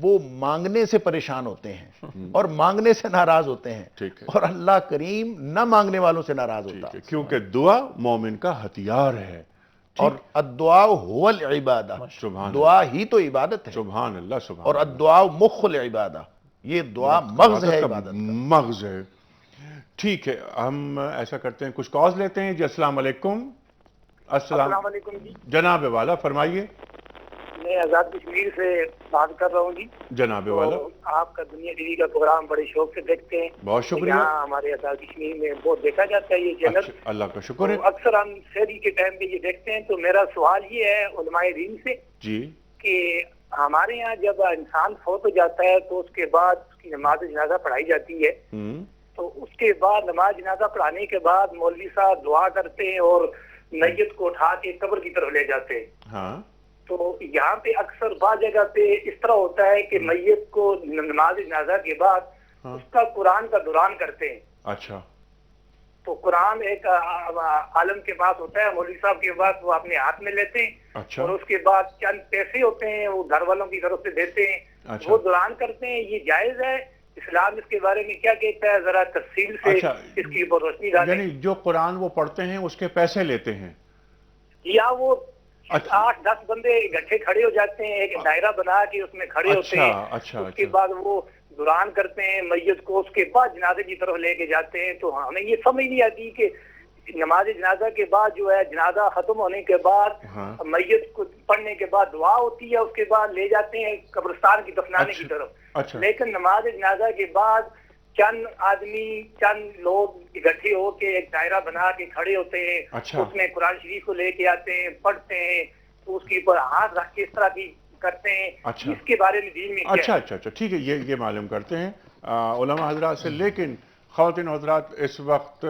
وہ مانگنے سے پریشان ہوتے ہیں اور مانگنے سے ناراض ہوتے ہیں, اور اللہ کریم نہ مانگنے والوں سے ناراض ہوتا ہے, کیونکہ دعا مومن کا ہتھیار ہے. اور الدعاء هو العبادہ, دعا ہی تو عبادت ہے. سبحان اللہ سبحان. اور الدعاء مخ العبادہ, یہ دعا مغز ہے عبادت کا, مغز ہے. ٹھیک ہے, ہم ایسا کرتے ہیں کچھ کالز لیتے ہیں. جی السلام علیکم. السلام علیکم جی. جناب والا فرمائیے. میں آزاد کشمیر سے بات کر رہا ہوں جی. جناب والا, آپ کا دنیا ٹی وی کا پروگرام بڑے شوق سے دیکھتے ہیں. بہت شکریہ. ہمارے آزاد کشمیر میں بہت دیکھا جاتا ہے یہ چینل. اللہ کا شکر ہے. اکثر ہم شہری کے ٹائم پہ یہ دیکھتے ہیں. تو میرا سوال یہ ہے علماء دین سے جی کہ ہمارے یہاں جب انسان فوت ہو جاتا ہے تو اس کے بعد اس کی نماز جنازہ پڑھائی جاتی ہے, تو اس کے بعد نماز جنازہ پڑھانے کے بعد مولوی صاحب دعا کرتے ہیں اور میت کو اٹھا کے قبر کی طرف لے جاتے ہیں. ہاں تو یہاں پہ اکثر بعض جگہ پہ اس طرح ہوتا ہے کہ میت کو نماز جنازہ کے بعد اس کا قرآن کا دوران کرتے ہیں. اچھا. تو قرآن ایک عالم کے پاس ہوتا ہے، مولوی صاحب کے پاس، وہ اپنے ہاتھ میں لیتے ہیں. اچھا. اور اس کے بعد چند پیسے ہوتے ہیں وہ گھر والوں کی طرف سے دیتے ہیں. اچھا. وہ دوران کرتے ہیں. یہ جائز ہے؟ اسلام اس کے بارے میں کیا کہتا ہے؟ ذرا تفصیل سے اس کی اوپر روشنی ڈالیں. یعنی جو قرآن وہ پڑھتے ہیں اس کے پیسے لیتے ہیں، یا وہ 8-10 بندے اکٹھے کھڑے ہو جاتے ہیں، ایک دائرہ بنا کے اس میں کھڑے ہوتے ہیں. اس کے بعد وہ دوران کرتے ہیں میت کو، اس کے بعد جنازے کی طرف لے کے جاتے ہیں. تو ہمیں یہ سمجھ نہیں آتی کہ نماز جنازہ کے بعد جو ہے جنازہ ختم ہونے کے بعد میت کو پڑھنے کے بعد دعا ہوتی ہے، اس کے بعد لے جاتے ہیں قبرستان کی دفنانے کی طرف. لیکن نماز جنازہ کے بعد چند آدمی، چند لوگ اکٹھے ہو کے ایک دائرہ بنا کے کھڑے ہوتے ہیں. اس میں قرآن شریف کو لے کے آتے ہیں، پڑھتے ہیں، تو اس کے اوپر ہاتھ رکھ کے اس طرح کی کرتے ہیں. اس کے بارے میں دین میں کیا ہے؟ اچھا ٹھیک ہے، یہ معلوم کرتے ہیں علماء حضرات سے. لیکن خواتین حضرات اس وقت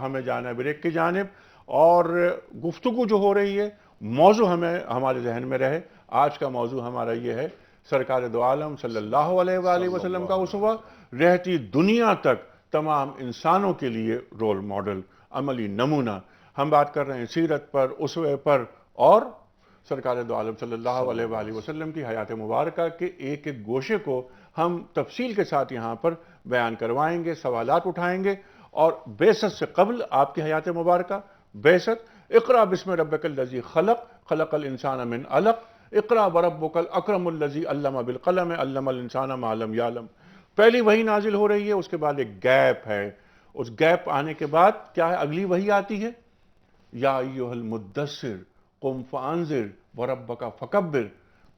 ہمیں جانا ہے بریک کی جانب، اور گفتگو جو ہو رہی ہے موضوع ہمارے ذہن میں رہے. آج کا موضوع ہمارا یہ ہے سرکار دو عالم صلی اللہ علیہ وآلہ وسلم کا اسوہ، رہتی دنیا تک تمام انسانوں کے لیے رول ماڈل، عملی نمونہ. ہم بات کر رہے ہیں سیرت پر، اسوے پر، اور سرکار دو عالم صلی اللہ علیہ وآلہ وسلم کی حیات مبارکہ کے ایک ایک گوشے کو ہم تفصیل کے ساتھ یہاں پر بیان کروائیں گے، سوالات اٹھائیں گے. اور بعثت سے قبل آپ کی حیات مبارکہ، بعثت، اقرأ بسم ربک الذی خلق، خلق الانسان من علق، اقرأ وربک الاکرم الذی علم بالقلم، علم الانسان ما لم یعلم. پہلی وحی نازل ہو رہی ہے، اس کے بعد ایک گیپ ہے. اس گیپ آنے کے بعد کیا ہے؟ اگلی وحی آتی ہے، یا ایھا المدثر قم فانذر وربک فکبر.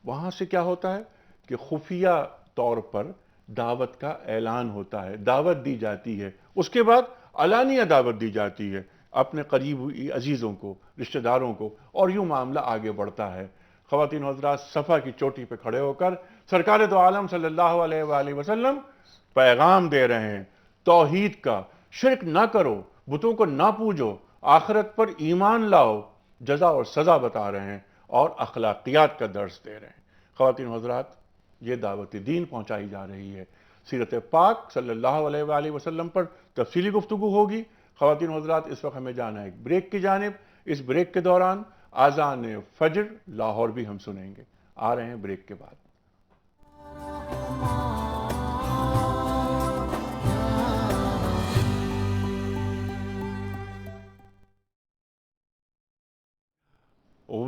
وہاں سے کیا ہوتا ہے کہ خفیہ طور پر دعوت کا اعلان ہوتا ہے، دعوت دی جاتی ہے. اس کے بعد علانیہ دعوت دی جاتی ہے اپنے قریبی عزیزوں کو، رشتہ داروں کو، اور یوں معاملہ آگے بڑھتا ہے. خواتین حضرات صفا کی چوٹی پہ کھڑے ہو کر سرکار دو عالم صلی اللہ علیہ وآلہ وسلم پیغام دے رہے ہیں توحید کا. شرک نہ کرو، بتوں کو نہ پوجو، آخرت پر ایمان لاؤ، جزا اور سزا بتا رہے ہیں، اور اخلاقیات کا درس دے رہے ہیں. خواتین حضرات، یہ دعوت دین پہنچائی جا رہی ہے. سیرت پاک صلی اللہ علیہ وآلہ وسلم پر تفصیلی گفتگو ہوگی. خواتین حضرات، اس وقت ہمیں جانا ہے ایک بریک کی جانب. اس بریک کے دوران اذان فجر لاہور بھی ہم سنیں گے. آ رہے ہیں بریک کے بعد.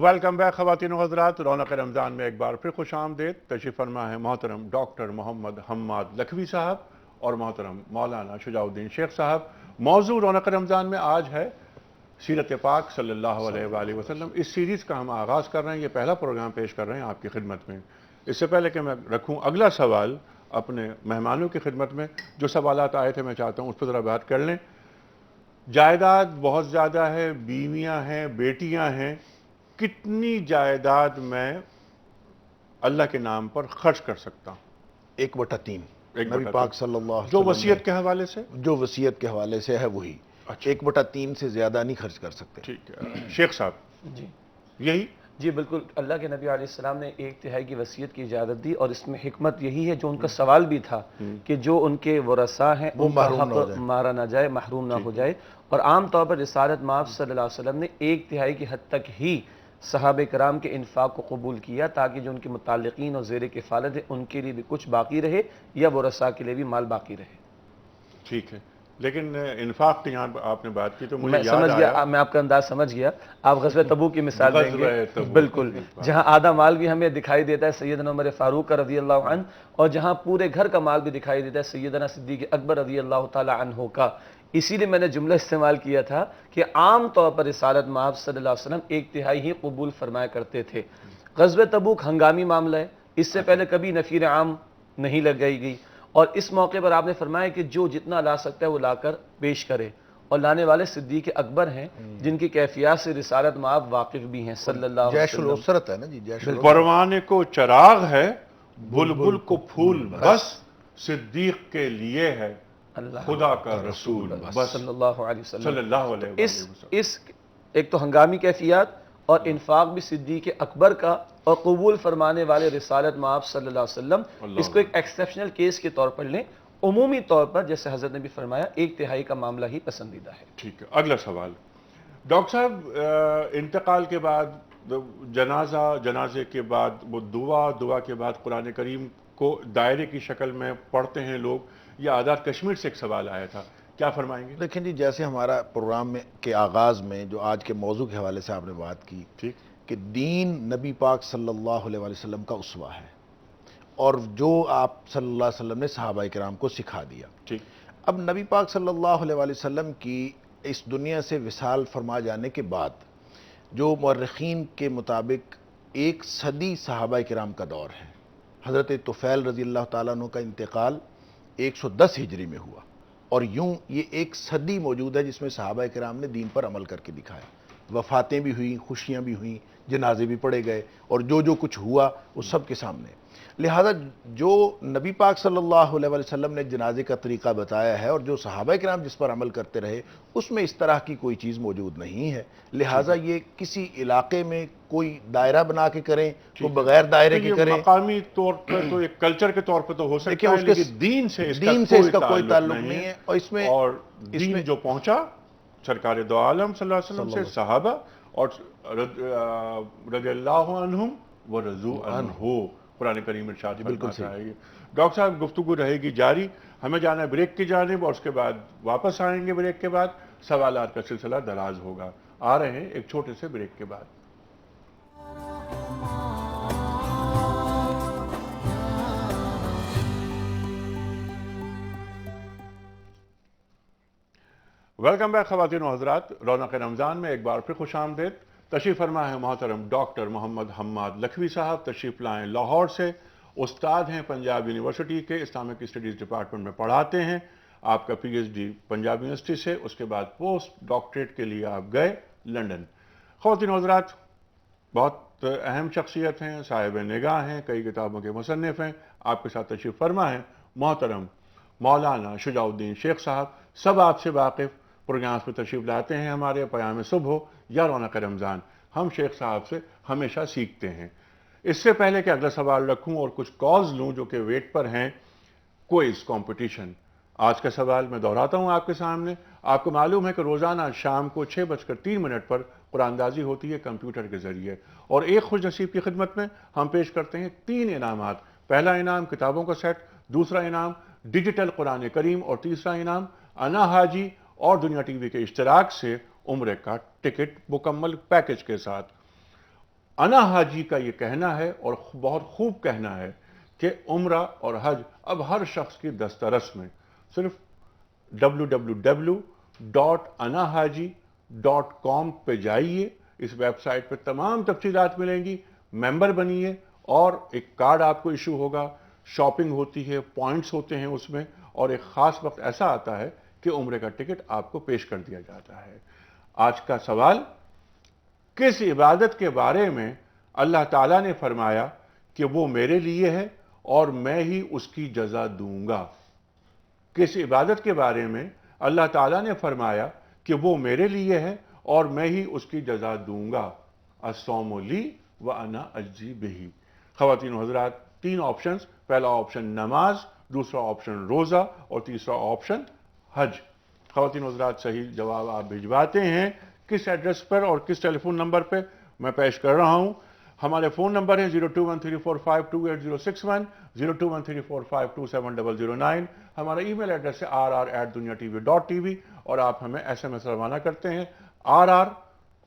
ویلکم بیک خواتین و حضرات. رونق رمضان میں ایک بار پھر خوش آمدید. تشریف فرما ہے محترم ڈاکٹر محمد حماد لکھوی صاحب اور محترم مولانا شجاع الدین شیخ صاحب. موضوع رونق رمضان میں آج ہے سیرت پاک صلی اللہ علیہ وآلہ وسلم. اس سیریز کا ہم آغاز کر رہے ہیں، یہ پہلا پروگرام پیش کر رہے ہیں آپ کی خدمت میں. اس سے پہلے کہ میں رکھوں اگلا سوال اپنے مہمانوں کی خدمت میں، جو سوالات آئے تھے میں چاہتا ہوں اس پر ذرا بات کر لیں. جائیداد بہت زیادہ ہے، بیویاں ہیں، بیٹیاں ہیں. کتنی جائیداد میں اللہ کے نام پر خرچ کر سکتا ہوں؟ 1/3 نبی پاک صلی اللہ علیہ جو وسلم وصیت کے حوالے سے، جو وصیت کے حوالے سے ہے وہی. 1/3 سے زیادہ نہیں خرچ کر سکتے. ٹھیک ہے شیخ صاحب. جی یہی جی بالکل. اللہ کے نبی علیہ السلام نے 1/3 کی وصیت کی اجازت دی، اور اس میں حکمت یہی ہے جو ان کا سوال بھی تھا کہ جو ان کے ورثاء ہیں وہ ان کا محروم نہ ہو حق جائے، مارا نہ جائے، محروم نہ ہو جائے. اور عام طور پر رسالت مآب صلی اللہ علیہ وسلم نے 1/3 کی حد تک ہی صحابہ کرام کے انفاق کو قبول کیا، تاکہ جو ان کے متعلقین اور زیر کفالت ہیں ان کے لیے بھی کچھ باقی رہے، یا ورثاء کے لیے بھی مال باقی رہے. ٹھیک ہے. لیکن انفاق کی یہاں آپ نے بات کی تو مجھے میں یاد سمجھ آیا، گیا، میں آپ کا انداز سمجھ گیا. آپ غزوہ تبوک کی مثال دیں گے. غزوہ تبوک. بالکل، جہاں آدھا مال بھی ہمیں دکھائی دیتا ہے سیدنا عمر فاروق کا رضی اللہ عنہ، اور جہاں پورے گھر کا مال بھی دکھائی دیتا ہے سیدنا صدیق اکبر رضی اللہ تعالی عنہ کا. اسی لیے میں نے جملہ استعمال کیا تھا کہ عام طور پر رسالت مآب صلی اللہ علیہ وسلم 1/3 ہی قبول فرمایا کرتے تھے. غزوہ تبوک ہنگامی معاملہ ہے، اس سے پہلے کبھی نفیر عام نہیں لگائی گئی، اور اس موقع پر آپ نے فرمایا کہ جو جتنا لا سکتا ہے وہ لا کر پیش کرے. اور لانے والے صدیق اکبر ہیں جن کی کیفیات سے رسالت مآب واقف بھی ہیں صلی اللہ علیہ جیش وسلم. الاسرت ہے نا جی، جیش الاسرت. پروانے کو چراغ ہے، بلبل کو پھول بس، صدیق کے لیے ہے خدا کا رسول بس صلی اللہ علیہ وسلم. صلی اللہ علیہ وسلم. اس ایک تو ہنگامی کیفیات اور انفاق بھی صدیق اکبر کا اور قبول فرمانے والے رسالت مآب صلی اللہ علیہ وسلم. اس کو ایک ایکسیپشنل کیس کے طور پر لیں. عمومی طور پر جیسے حضرت نے بھی فرمایا 1/3 کا معاملہ ہی پسندیدہ ہے. ٹھیک ہے. اگلا سوال ڈاکٹر صاحب، انتقال کے بعد جنازے کے بعد وہ دعا کے بعد قرآن کریم کو دائرے کی شکل میں پڑھتے ہیں لوگ. یہ آزاد کشمیر سے ایک سوال آیا تھا، کیا فرمائیں گے؟ دیکھیں جی، جیسے ہمارا پروگرام میں کے آغاز میں جو آج کے موضوع کے حوالے سے آپ نے بات کی ٹھیک کہ دین نبی پاک صلی اللہ علیہ وسلم کا اسوہ ہے اور جو آپ صلی اللہ علیہ وسلم نے صحابہ کرام کو سکھا دیا. ٹھیک. اب نبی پاک صلی اللہ علیہ وسلم کی اس دنیا سے وصال فرما جانے کے بعد جو مورخین کے مطابق 1 صدی صحابہ کرام کا دور ہے. حضرت طفیل رضی اللہ تعالیٰ عنہ کا انتقال 110 ہجری میں ہوا اور یوں یہ 1 صدی موجود ہے جس میں صحابہ کرام نے دین پر عمل کر کے دکھایا. وفاتیں بھی ہوئیں، خوشیاں بھی ہوئیں، جنازے بھی پڑھے گئے اور جو کچھ ہوا وہ سب کے سامنے. لہذا جو نبی پاک صلی اللہ علیہ وسلم نے جنازے کا طریقہ بتایا ہے اور جو صحابہ کرام جس پر عمل کرتے رہے اس میں اس طرح کی کوئی چیز موجود نہیں ہے. لہذا یہ کسی علاقے میں کوئی دائرہ بنا کے کریں، کوئی بغیر دائرے کے کریں. مقامی طور پر تو ایک کلچر کے طور پر تو ہو سکتا ہے لیکن دین سے اس کا کوئی تعلق نہیں ہے. اور دین جو پہنچا سرکار دو عالم صلی اللہ علیہ وسلم سے صحابہ اور رضی اللہ عنہم ورضوا عنہ، قرآن کریم ارشاد فرماتا ہے. ڈاکٹر صاحب گفتگو رہے گی جاری، ہمیں جانا ہے بریک کی جانب اور اس کے بعد واپس آئیں گے. بریک کے بعد سوالات کا سلسلہ دراز ہوگا. آ رہے ہیں ایک چھوٹے سے بریک کے بعد. ویلکم بیک خواتین و حضرات. رونق رمضان میں ایک بار پھر خوش آمدید. تشریف فرما ہے محترم ڈاکٹر محمد حماد لکھوی صاحب. تشریف لائیں لاہور سے. استاد ہیں پنجاب یونیورسٹی کے، اسلامک اسٹڈیز ڈپارٹمنٹ میں پڑھاتے ہیں. آپ کا P H D Punjab University سے، اس کے بعد پوسٹ ڈاکٹریٹ کے لیے آپ گئے لنڈن. خواتین و حضرات بہت اہم شخصیت ہیں، صاحب نگاہ ہیں، کئی کتابوں کے مصنف ہیں. آپ کے ساتھ تشریف فرما ہے محترم مولانا شجاع الدین شیخ صاحب. سب آپ سے واقف پروگرامز میں تشریف لاتے ہیں. ہمارے پیام صبح ہو یا رونق رمضان، ہم شیخ صاحب سے ہمیشہ سیکھتے ہیں. اس سے پہلے کہ اگلا سوال رکھوں اور کچھ کالز لوں جو کہ ویٹ پر ہیں، کوئز کمپٹیشن. آج کا سوال میں دہراتا ہوں آپ کے سامنے. آپ کو معلوم ہے کہ روزانہ شام کو 6:03 پر قرآن اندازی ہوتی ہے کمپیوٹر کے ذریعے، اور ایک خوش نصیب کی خدمت میں ہم پیش کرتے ہیں 3 انعامات. پہلا انعام کتابوں کا سیٹ، دوسرا انعام ڈیجیٹل قرآن کریم اور تیسرا انعام انا حاجی اور دنیا ٹی وی کے اشتراک سے عمرے کا ٹکٹ مکمل پیکج کے ساتھ. انا حاجی کا یہ کہنا ہے اور بہت خوب کہنا ہے کہ عمرہ اور حج اب ہر شخص کی دسترس میں. صرف www.anahaji.com پہ جائیے. اس ویب سائٹ پہ تمام تفصیلات ملیں گی. ممبر بنیے اور ایک کارڈ آپ کو ایشو ہوگا. شاپنگ ہوتی ہے، پوائنٹس ہوتے ہیں اس میں، اور ایک خاص وقت ایسا آتا ہے کہ عمرے کا ٹکٹ آپ کو پیش کر دیا جاتا ہے. آج کا سوال، کس عبادت کے بارے میں اللہ تعالیٰ نے فرمایا کہ وہ میرے لیے ہے اور میں ہی اس کی جزا دوں گا؟ کس عبادت کے بارے میں اللہ تعالیٰ نے فرمایا کہ وہ میرے لیے ہے اور میں ہی اس کی جزا دوں گا؟ الصوم لی وانا اجزی بہ. خواتین و حضرات 3 آپشنز. پہلا آپشن نماز، دوسرا آپشن روزہ اور تیسرا آپشن حج. خواتین و حضرات صحیح جواب آپ بھجواتے ہیں کس ایڈریس پر اور کس ٹیلی فون نمبر پہ میں پیش کر رہا ہوں. ہمارے فون نمبر ہیں 021345286061، 021345270009. ہمارا ای میل ایڈریس ہے rr@duniatv.tv اور آپ ہمیں ایس ایم ایس روانہ کرتے ہیں. RR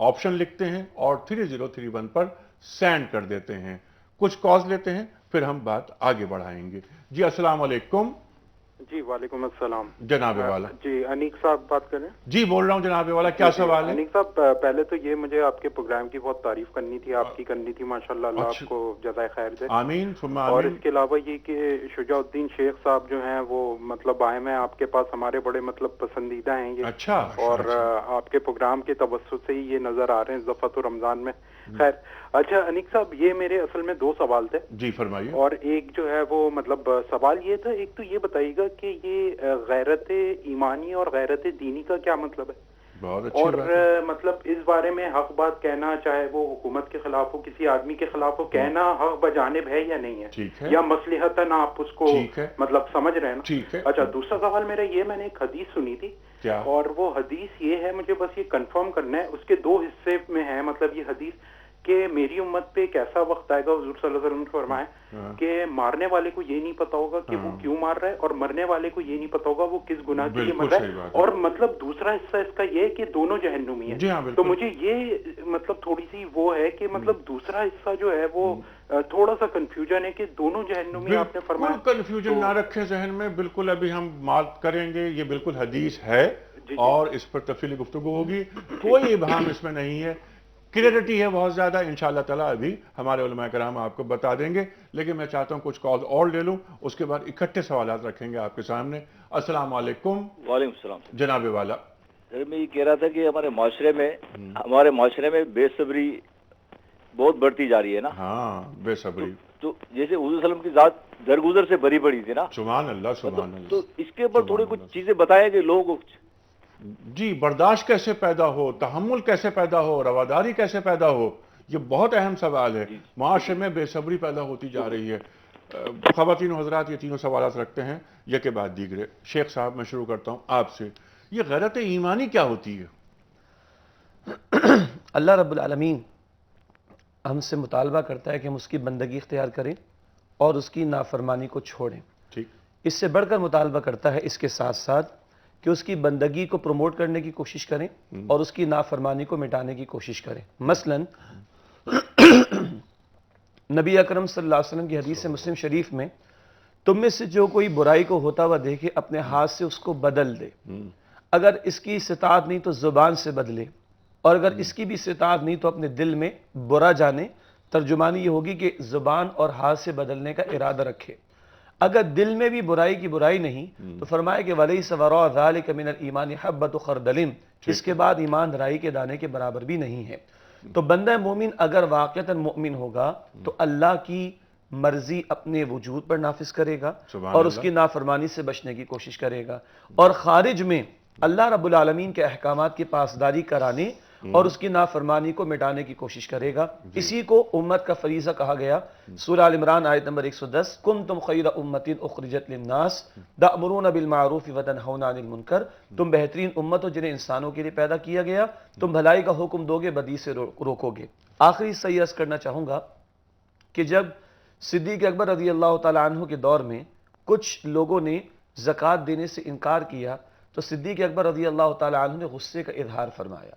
آپشن لکھتے ہیں اور 3031 پر سینڈ کر دیتے ہیں. کچھ کالز لیتے ہیں پھر ہم بات آگے بڑھائیں گے. جی السلام علیکم. جی وعلیکم السلام. جناب والا. جی انیک صاحب بات کر رہے ہیں؟ جی بول رہا ہوں جناب والا. کیا سوال ہے؟ انیک صاحب پہلے تو یہ مجھے آپ کے پروگرام کی بہت تعریف کرنی تھی، آپ کی کرنی تھی. ماشاءاللہ اللہ آپ کو جزائے خیر دے. آمین ثم اور آمین. اس کے علاوہ یہ کہ شجاع الدین شیخ صاحب جو ہیں وہ مطلب آئے ہیں آپ کے پاس، ہمارے بڑے مطلب پسندیدہ ہیں یہ. اچھا. اور آپ کے پروگرام کے توسط سے ہی یہ نظر آ رہے ہیں ظفرت رمضان میں. خیر اچھا انیک صاحب یہ میرے اصل میں 2 سوال تھے. جی فرمائیے. اور ایک جو ہے وہ مطلب سوال یہ تھا، ایک تو یہ بتائیے گا کہ یہ غیرت ایمانی اور غیرت دینی کا کیا مطلب ہے؟ بہت اچھی اور بات ہے۔ مطلب اس بارے میں حق بات کہنا، چاہے وہ حکومت کے خلاف ہو، کسی آدمی کے خلاف ہو، کہنا حق بجانب ہے یا نہیں ہے؟ ٹھیک ہے، یا مصلحتاً آپ اس کو ٹھیک ہے، مطلب سمجھ رہے ہیں نا؟ ٹھیک ہے۔ اچھا، دوسرا سوال میرا یہ، میں نے ایک حدیث سنی تھی، کیا؟ اور وہ حدیث یہ ہے، مجھے بس یہ کنفرم کرنا ہے، اس کے دو حصے میں ہے مطلب یہ حدیث، کہ میری امت پہ ایک ایسا وقت آئے گا، حضور صلی اللہ علیہ وسلم نے فرمایا کہ مارنے والے کو یہ نہیں پتا ہوگا کہ وہ کیوں مار رہا ہے، اور مرنے والے کو یہ نہیں پتا ہوگا وہ کس گناہ کے لیے مر رہا ہے، اور مطلب دوسرا حصہ اس کا یہ ہے کہ دونوں جہنمی ہیں۔ تو مجھے یہ مطلب تھوڑی سی وہ ہے کہ مطلب دوسرا حصہ جو ہے وہ تھوڑا سا کنفیوژن ہے کہ دونوں جہنمی آپ نے فرمایا۔ کنفیوژن نہ رکھے ذہن میں، بالکل ابھی ہم بات کریں گے، یہ بالکل حدیث ہے اور اس پر تفصیلی گفتگو ہوگی، کوئی ابہام اس میں نہیں ہے، کلیئرٹی ہے بہت زیادہ، انشاءاللہ تعالیٰ ابھی ہمارے علماء کرام آپ کو بتا دیں گے، لیکن میں چاہتا ہوں کچھ کال اور لے لوں، اس کے بعد اکٹھے سوالات رکھیں گے آپ کے سامنے۔ السلام علیکم۔ وعلیکم السلام جناب والا۔ سر میں یہ کہہ رہا تھا کہ ہمارے معاشرے میں بے صبری بہت بڑھتی جا رہی ہے نا۔ ہاں، بے صبری تو جیسے حضور صلی اللہ علیہ وسلم کی ذات درگزر سے بھری پڑی تھی نا، سبحان اللہ سبحان اللہ، تو اس کے اوپر تھوڑی کچھ چیزیں بتائیں کہ لوگ جی برداشت کیسے پیدا ہو، تحمل کیسے پیدا ہو، رواداری کیسے پیدا ہو، یہ بہت اہم سوال ہے۔ معاشرے میں بے صبری پیدا ہوتی جا رہی ہے۔ خواتین و حضرات یہ تینوں سوالات رکھتے ہیں یک کے بعد دیگرے۔ شیخ صاحب میں شروع کرتا ہوں آپ سے، یہ غیرت ایمانی کیا ہوتی ہے؟ اللہ رب العالمین ہم سے مطالبہ کرتا ہے کہ ہم اس کی بندگی اختیار کریں اور اس کی نافرمانی کو چھوڑیں۔ ٹھیک، اس سے بڑھ کر مطالبہ کرتا ہے اس کے ساتھ ساتھ کہ اس کی بندگی کو پروموٹ کرنے کی کوشش کریں اور اس کی نافرمانی کو مٹانے کی کوشش کریں۔ مثلا نبی اکرم صلی اللہ علیہ وسلم کی حدیث مسلم شریف میں، تم میں سے جو کوئی برائی کو ہوتا ہوا دیکھے اپنے ہاتھ سے اس کو بدل دے، اگر اس کی استطاعت نہیں تو زبان سے بدلے، اور اگر اس کی بھی استطاعت نہیں تو اپنے دل میں برا جانے۔ ترجمانی یہ ہوگی کہ زبان اور ہاتھ سے بدلنے کا ارادہ رکھے۔ اگر دل میں بھی برائی کی برائی نہیں تو فرمایا کہ وَلَيْسَ وَرَاءَ ذَلِكَ مِنَ الْإِيمَانِ حَبَّةُ خَرْدَلٍ، اس کے بعد ایمان رائی کے دانے کے برابر بھی نہیں ہے۔ تو بندہ مومن اگر واقعتاً مؤمن ہوگا تو اللہ کی مرضی اپنے وجود پر نافذ کرے گا اور اس کی نافرمانی سے بچنے کی کوشش کرے گا، اور خارج میں اللہ رب العالمین کے احکامات کی پاسداری کرانے اور اس کی نافرمانی کو مٹانے کی کوشش کرے گا۔ اسی کو امت کا فریضہ کہا گیا۔ سورہ آل عمران آیت نمبر 110، کنتم خیر امت اخرجت للناس تأمرون بالمعروف وتنہون عن المنکر، تم بہترین امت ہو جنہیں انسانوں کے لیے پیدا کیا گیا، تم بھلائی کا حکم دو گے، بدی سے روکو گے۔ آخری حصہ یہ عرض کرنا چاہوں گا کہ جب صدیق اکبر رضی اللہ تعالیٰ عنہ کے دور میں کچھ لوگوں نے زکوٰۃ دینے سے انکار کیا تو صدیق اکبر رضی اللہ تعالیٰ عنہ نے غصے کا اظہار فرمایا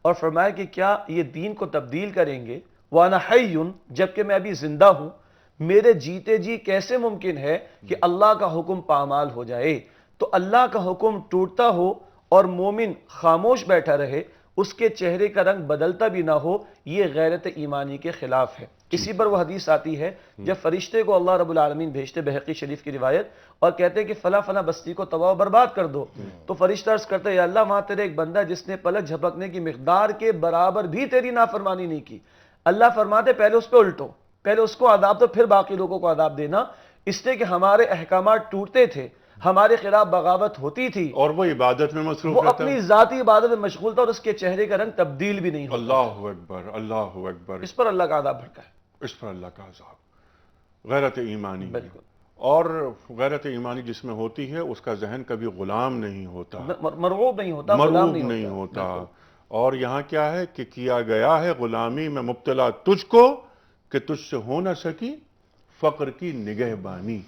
اور فرمایا کہ کیا یہ دین کو تبدیل کریں گے وَأَنَا حَيٌّ، جبکہ میں ابھی زندہ ہوں، میرے جیتے جی کیسے ممکن ہے کہ اللہ کا حکم پامال ہو جائے؟ تو اللہ کا حکم ٹوٹتا ہو اور مومن خاموش بیٹھا رہے، اس کے چہرے کا رنگ بدلتا بھی نہ ہو، یہ غیرت ایمانی کے خلاف ہے۔ اسی پر وہ حدیث آتی ہے جب فرشتے کو اللہ رب العالمین بھیجتے، بحقی شریف کی روایت، اور کہتے ہیں کہ فلاں فلاں بستی کو تباہ و برباد کر دو، تو فرشتہ عرض کرتے ہیں یا اللہ وہاں تیرے ایک بندہ جس نے پلک جھپکنے کی مقدار کے برابر بھی تیری نافرمانی نہیں کی۔ اللہ فرماتے پہلے اس پہ الٹو، پہلے اس کو عذاب دو، پھر باقی لوگوں کو عذاب دینا، اس لیے کہ ہمارے احکامات ٹوٹتے تھے، ہمارے خلاف بغاوت ہوتی تھی، اور وہ عبادت میں مصروف وہ رہتا اپنی ذاتی عبادت میں مشغول تھا، اور اس کے چہرے کا رنگ تبدیل بھی نہیں ہوتا۔ اللہ اکبر، اللہ اکبر، اس پر اللہ کا عذاب بھڑکا ہے، اس پر اللہ کا عذاب۔ غیرت ایمانی، بالکل، اور غیرت ایمانی جس میں ہوتی ہے اس کا ذہن کبھی غلام نہیں ہوتا، مرغوب نہیں ہوتا، مرغوب نہیں ہوتا۔ اور یہاں کیا ہے کہ کیا گیا ہے غلامی میں مبتلا تجھ کو کہ تجھ سے ہو نہ سکی فقر کی نگہبانی۔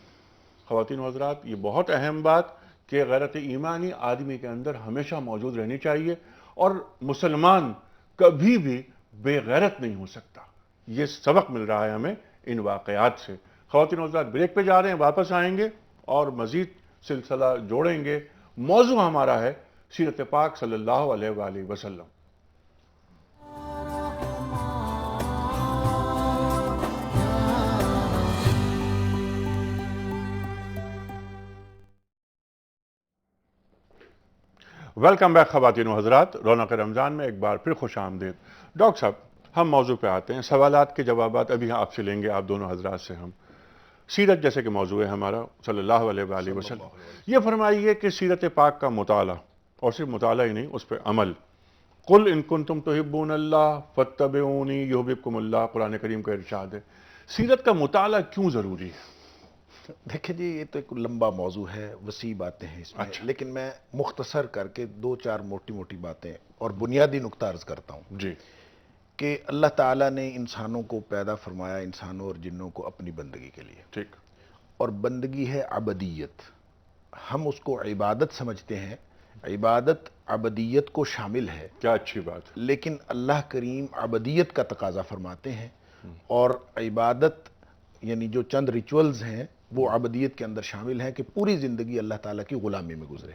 خواتین و حضرات، یہ بہت اہم بات کہ غیرت ایمانی آدمی کے اندر ہمیشہ موجود رہنی چاہیے، اور مسلمان کبھی بھی بے غیرت نہیں ہو سکتا۔ یہ سبق مل رہا ہے ہمیں ان واقعات سے۔ خواتین و حضرات، بریک پہ جا رہے ہیں، واپس آئیں گے اور مزید سلسلہ جوڑیں گے۔ موضوع ہمارا ہے سیرت پاک صلی اللہ علیہ وآلہ وسلم۔ ویلکم بیک خواتین و حضرات، رونق رمضان میں ایک بار پھر خوش آمدید۔ ڈاکٹر صاحب، ہم موضوع پہ آتے ہیں، سوالات کے جوابات ابھی آپ سے لیں گے، آپ دونوں حضرات سے ہم۔ سیرت جیسے کہ موضوع ہے ہمارا صلی اللہ علیہ وآلہ وسلم. یہ فرمائیے کہ سیرت پاک کا مطالعہ، اور صرف مطالعہ ہی نہیں، اس پہ عمل. قل ان کنتم تحبون اللہ فاتبعونی یحببکم اللہ، قرآن کریم کا ارشاد ہے. سیرت کا مطالعہ کیوں ضروری ہے؟ دیکھیں جی، یہ تو ایک لمبا موضوع ہے، وسیع باتیں ہیں اس میں. لیکن میں مختصر کر کے دو چار موٹی موٹی باتیں اور بنیادی نقطہ عرض کرتا ہوں جی. کہ اللہ تعالیٰ نے انسانوں کو پیدا فرمایا، انسانوں اور جنوں کو اپنی بندگی کے لیے. ٹھیک. اور بندگی ہے عبدیت. ہم اس کو عبادت سمجھتے ہیں، عبادت عبدیت کو شامل ہے. کیا اچھی بات. لیکن اللہ کریم عبدیت کا تقاضا فرماتے ہیں، اور عبادت یعنی جو چند ریچولز ہیں وہ عبدیت کے اندر شامل ہیں کہ پوری زندگی اللہ تعالیٰ کی غلامی میں گزرے.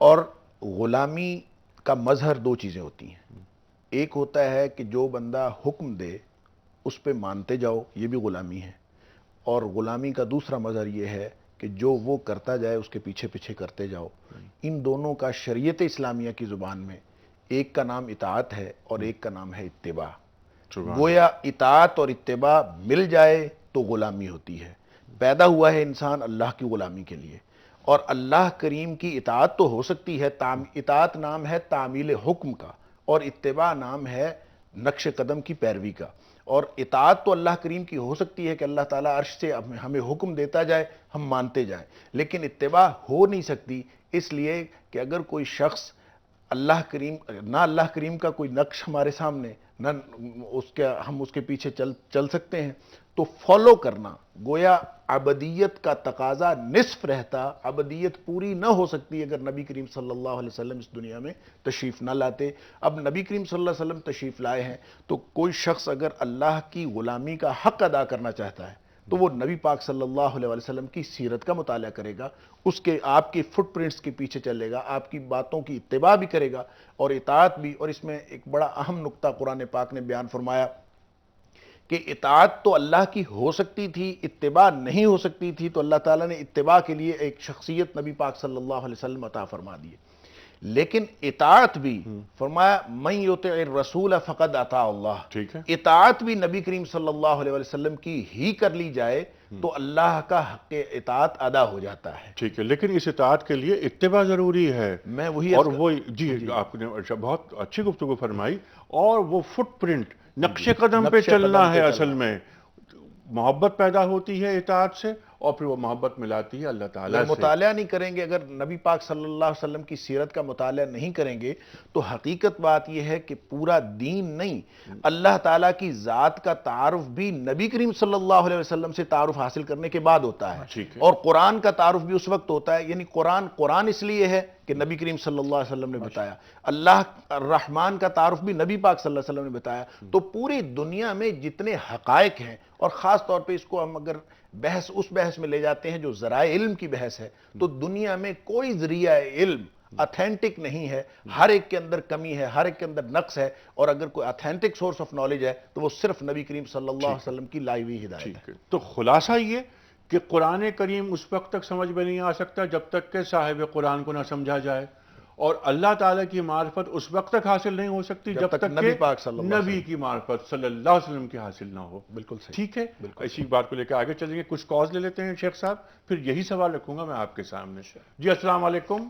اور غلامی کا مظہر دو چیزیں ہوتی ہیں. ایک ہوتا ہے کہ جو بندہ حکم دے اس پہ مانتے جاؤ، یہ بھی غلامی ہے. اور غلامی کا دوسرا مظہر یہ ہے کہ جو وہ کرتا جائے اس کے پیچھے پیچھے کرتے جاؤ. ان دونوں کا شریعت اسلامیہ کی زبان میں ایک کا نام اطاعت ہے اور ایک کا نام ہے اتباع. گویا اطاعت اور اتباع مل جائے تو غلامی ہوتی ہے. پیدا ہوا ہے انسان اللہ کی غلامی کے لیے، اور اللہ کریم کی اطاعت تو ہو سکتی ہے. اطاعت نام ہے تعمیل حکم کا، اور اتباع نام ہے نقش قدم کی پیروی کا. اور اطاعت تو اللہ کریم کی ہو سکتی ہے کہ اللہ تعالیٰ عرش سے ہمیں حکم دیتا جائے، ہم مانتے جائیں. لیکن اتباع ہو نہیں سکتی، اس لیے کہ اگر کوئی شخص نہ اللہ کریم کا کوئی نقش ہمارے سامنے، نہ ہم اس کے پیچھے چل سکتے ہیں، تو فالو کرنا گویا عبدیت کا تقاضا نصف رہتا. عبدیت پوری نہ ہو سکتی اگر نبی کریم صلی اللہ علیہ وسلم اس دنیا میں تشریف نہ لاتے. اب نبی کریم صلی اللہ علیہ وسلم تشریف لائے ہیں، تو کوئی شخص اگر اللہ کی غلامی کا حق ادا کرنا چاہتا ہے تو وہ نبی پاک صلی اللہ علیہ وسلم کی سیرت کا مطالعہ کرے گا، اس کے آپ کے فٹ پرنٹس کے پیچھے چلے گا، آپ کی باتوں کی اتباع بھی کرے گا اور اطاعت بھی. اور اس میں ایک بڑا اہم نقطہ قرآن پاک نے بیان فرمایا کہ اطاعت تو اللہ کی ہو سکتی تھی، اتباع نہیں ہو سکتی تھی. تو اللہ تعالیٰ نے اتباع کے لیے ایک شخصیت نبی پاک صلی اللہ علیہ وسلم عطا فرما دیے. لیکن اطاعت بھی فرمایا من یطع الرسول فقد اطاع اللہ. ٹھیک ہے. اطاعت بھی نبی کریم صلی اللہ علیہ وسلم کی ہی کر لی جائے تو اللہ کا حق اطاعت ادا ہو جاتا ہے. ٹھیک ہے. لیکن اس اطاعت کے لیے اتباع ضروری ہے. میں وہی اور وہ جی آپ نے بہت اچھی گفتگو فرمائی. اور وہ فٹ پرنٹ نقش قدم پہ چلنا ہے. اصل میں محبت پیدا ہوتی ہے اطاعت سے، اور پھر وہ محبت ملاتی ہے اللہ تعالیٰ سے. مطالعہ نہیں کریں گے، اگر نبی پاک صلی اللہ علیہ وسلم کی سیرت کا مطالعہ نہیں کریں گے تو حقیقت بات یہ ہے کہ پورا دین نہیں، اللہ تعالیٰ کی ذات کا تعارف بھی نبی کریم صلی اللہ علیہ وسلم سے تعارف حاصل کرنے کے بعد ہوتا ہے. اور قرآن کا تعارف بھی اس وقت ہوتا ہے. یعنی قرآن اس لیے ہے کہ نبی کریم صلی اللہ علیہ وسلم نے بتایا. اللہ الرحمن کا تعارف بھی نبی پاک صلی اللہ علیہ وسلم نے بتایا. تو پوری دنیا میں جتنے حقائق ہیں، اور خاص طور پہ اس کو ہم اگر اس بحث میں لے جاتے ہیں جو ذرائع علم کی بحث ہے، تو دنیا میں کوئی ذریعہ علم اتھینٹک نہیں ہے. ہر ایک کے اندر کمی ہے، ہر ایک کے اندر نقص ہے. اور اگر کوئی اتھینٹک سورس آف نالج ہے تو وہ صرف نبی کریم صلی اللہ علیہ وسلم کی لائی ہوئی ہدایت ہے. تو خلاصہ یہ کہ قرآن کریم اس وقت تک سمجھ میں نہیں آ سکتا جب تک کہ صاحب قرآن کو نہ سمجھا جائے، اور اللہ تعالیٰ کی معرفت اس وقت تک حاصل نہیں ہو سکتی جب تک نبی پاک صلی اللہ علیہ وسلم نبی کی معرفت صلی اللہ علیہ وسلم کی حاصل نہ ہو. بالکل صحیح. ٹھیک ہے. اسی بات کو لے کے آگے چلیں گے. کچھ کالز لے لیتے ہیں شیخ صاحب، پھر یہی سوال رکھوں گا میں آپ کے سامنے. جی السلام علیکم.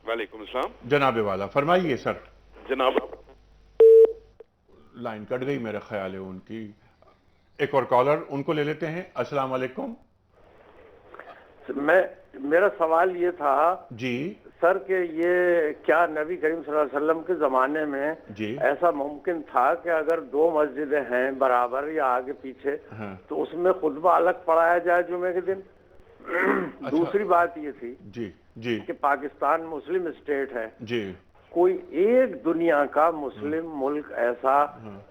وعلیکم السلام. جناب والا فرمائیے سر. جناب لائن کٹ گئی میرا خیال ہے ان کی. ایک اور کالر ان کو لے لیتے ہیں. السلام علیکم. میرا سوال یہ تھا جی سر کہ یہ کیا نبی کریم صلی اللہ علیہ وسلم کے زمانے میں ایسا ممکن تھا کہ اگر دو مسجدیں ہیں برابر یا آگے پیچھے تو اس میں خطبہ الگ پڑھایا جائے جمعے کے دن؟ دوسری بات یہ تھی جی کہ پاکستان مسلم اسٹیٹ ہے، جی کوئی ایک دنیا کا مسلم ملک ایسا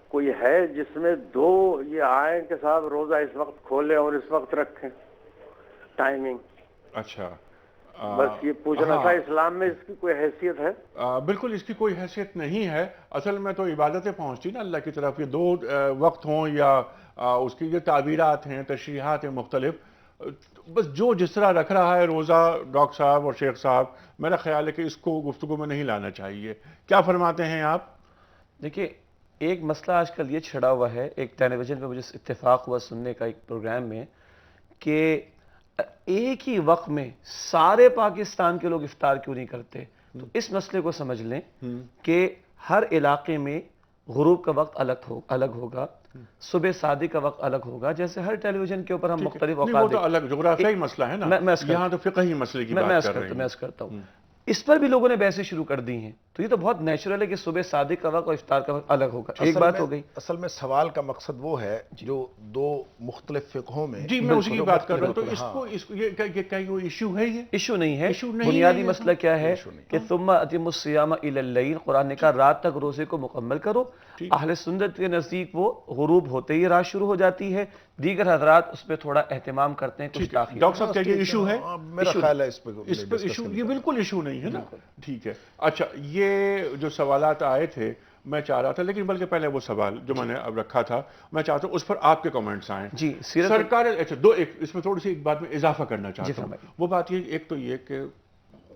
کوئی ہے جس میں دو یہ آئیں کہ صاحب روزہ اس وقت کھولیں اور اس وقت رکھیں ٹائمنگ؟ اچھا بس یہ پوچھنا تھا اسلام میں اس کی کوئی حیثیت ہے؟ بالکل اس کی کوئی حیثیت نہیں ہے. اصل میں تو عبادتیں پہنچتی نا اللہ کی طرف. یہ دو وقت ہوں یا اس کی جو تعبیرات ہیں، تشریحات ہیں مختلف، بس جو جس طرح رکھ رہا ہے روزہ ڈاکٹر صاحب اور شیخ صاحب، میرا خیال ہے کہ اس کو گفتگو میں نہیں لانا چاہیے. کیا فرماتے ہیں آپ؟ دیکھیے ایک مسئلہ آج کل یہ چھڑا ہوا ہے، ایک ٹیلی ویژن پہ مجھے اتفاق ہوا سننے کا ایک پروگرام میں کہ ایک ہی وقت میں سارے پاکستان کے لوگ افطار کیوں نہیں کرتے؟ تو اس مسئلے کو سمجھ لیں کہ ہر علاقے میں غروب کا وقت الگ ہوگا، صبح صادق کا وقت الگ ہوگا، جیسے ہر ٹیلی ویژن کے اوپر ہم مختلف اوقات، وہ تو الگ جغرافیائی مسئلہ ہے نا، یہاں تو فقہی مسئلے کی بات کر رہے ہیں۔ میں کرتا ہوں، اس پر بھی لوگوں نے بحثیں شروع کر دی ہیں، تو یہ تو بہت نیچرل ہے کہ صبح صادق کا وقت اور افطار کا وقت الگ ہوگا۔ ایک بات ہو گئی، اصل میں سوال کا مقصد وہ ہے جو دو مختلف فقہوں میں، جی میں اسی کی بات کر رہا ہوں، تو اس کو یہ کیا کوئی ایشو ہے؟ یہ ایشو نہیں ہے۔ بنیادی مسئلہ کیا ہے کہ ثم اتموا الصیام الی اللیل، قرآن نے کہا رات تک روزے کو مکمل کرو۔ اہل سنت کے نزدیک وہ غروب ہوتے ہی رات شروع ہو جاتی ہے، دیگر حضرات اس پہ تھوڑا اہتمام کرتے ہیں، کچھ تاخیر۔ ڈاکٹر صاحب کیا یہ ایشو ہے؟ میرا خیال ہے اس پہ ایشو یہ بالکل ایشو نہیں ہے نا، ٹھیک ہے۔ اچھا، یہ جو سوالات آئے تھے میں چاہ رہا تھا، لیکن بلکہ پہلے وہ سوال جو میں نے اب رکھا تھا میں چاہتا ہوں اس پر آپ کے کمنٹس آئیں۔ جی سرکار، اچھا اس میں تھوڑی سی ایک بات میں اضافہ کرنا چاہتا ہوں۔ وہ بات یہ، ایک تو یہ کہ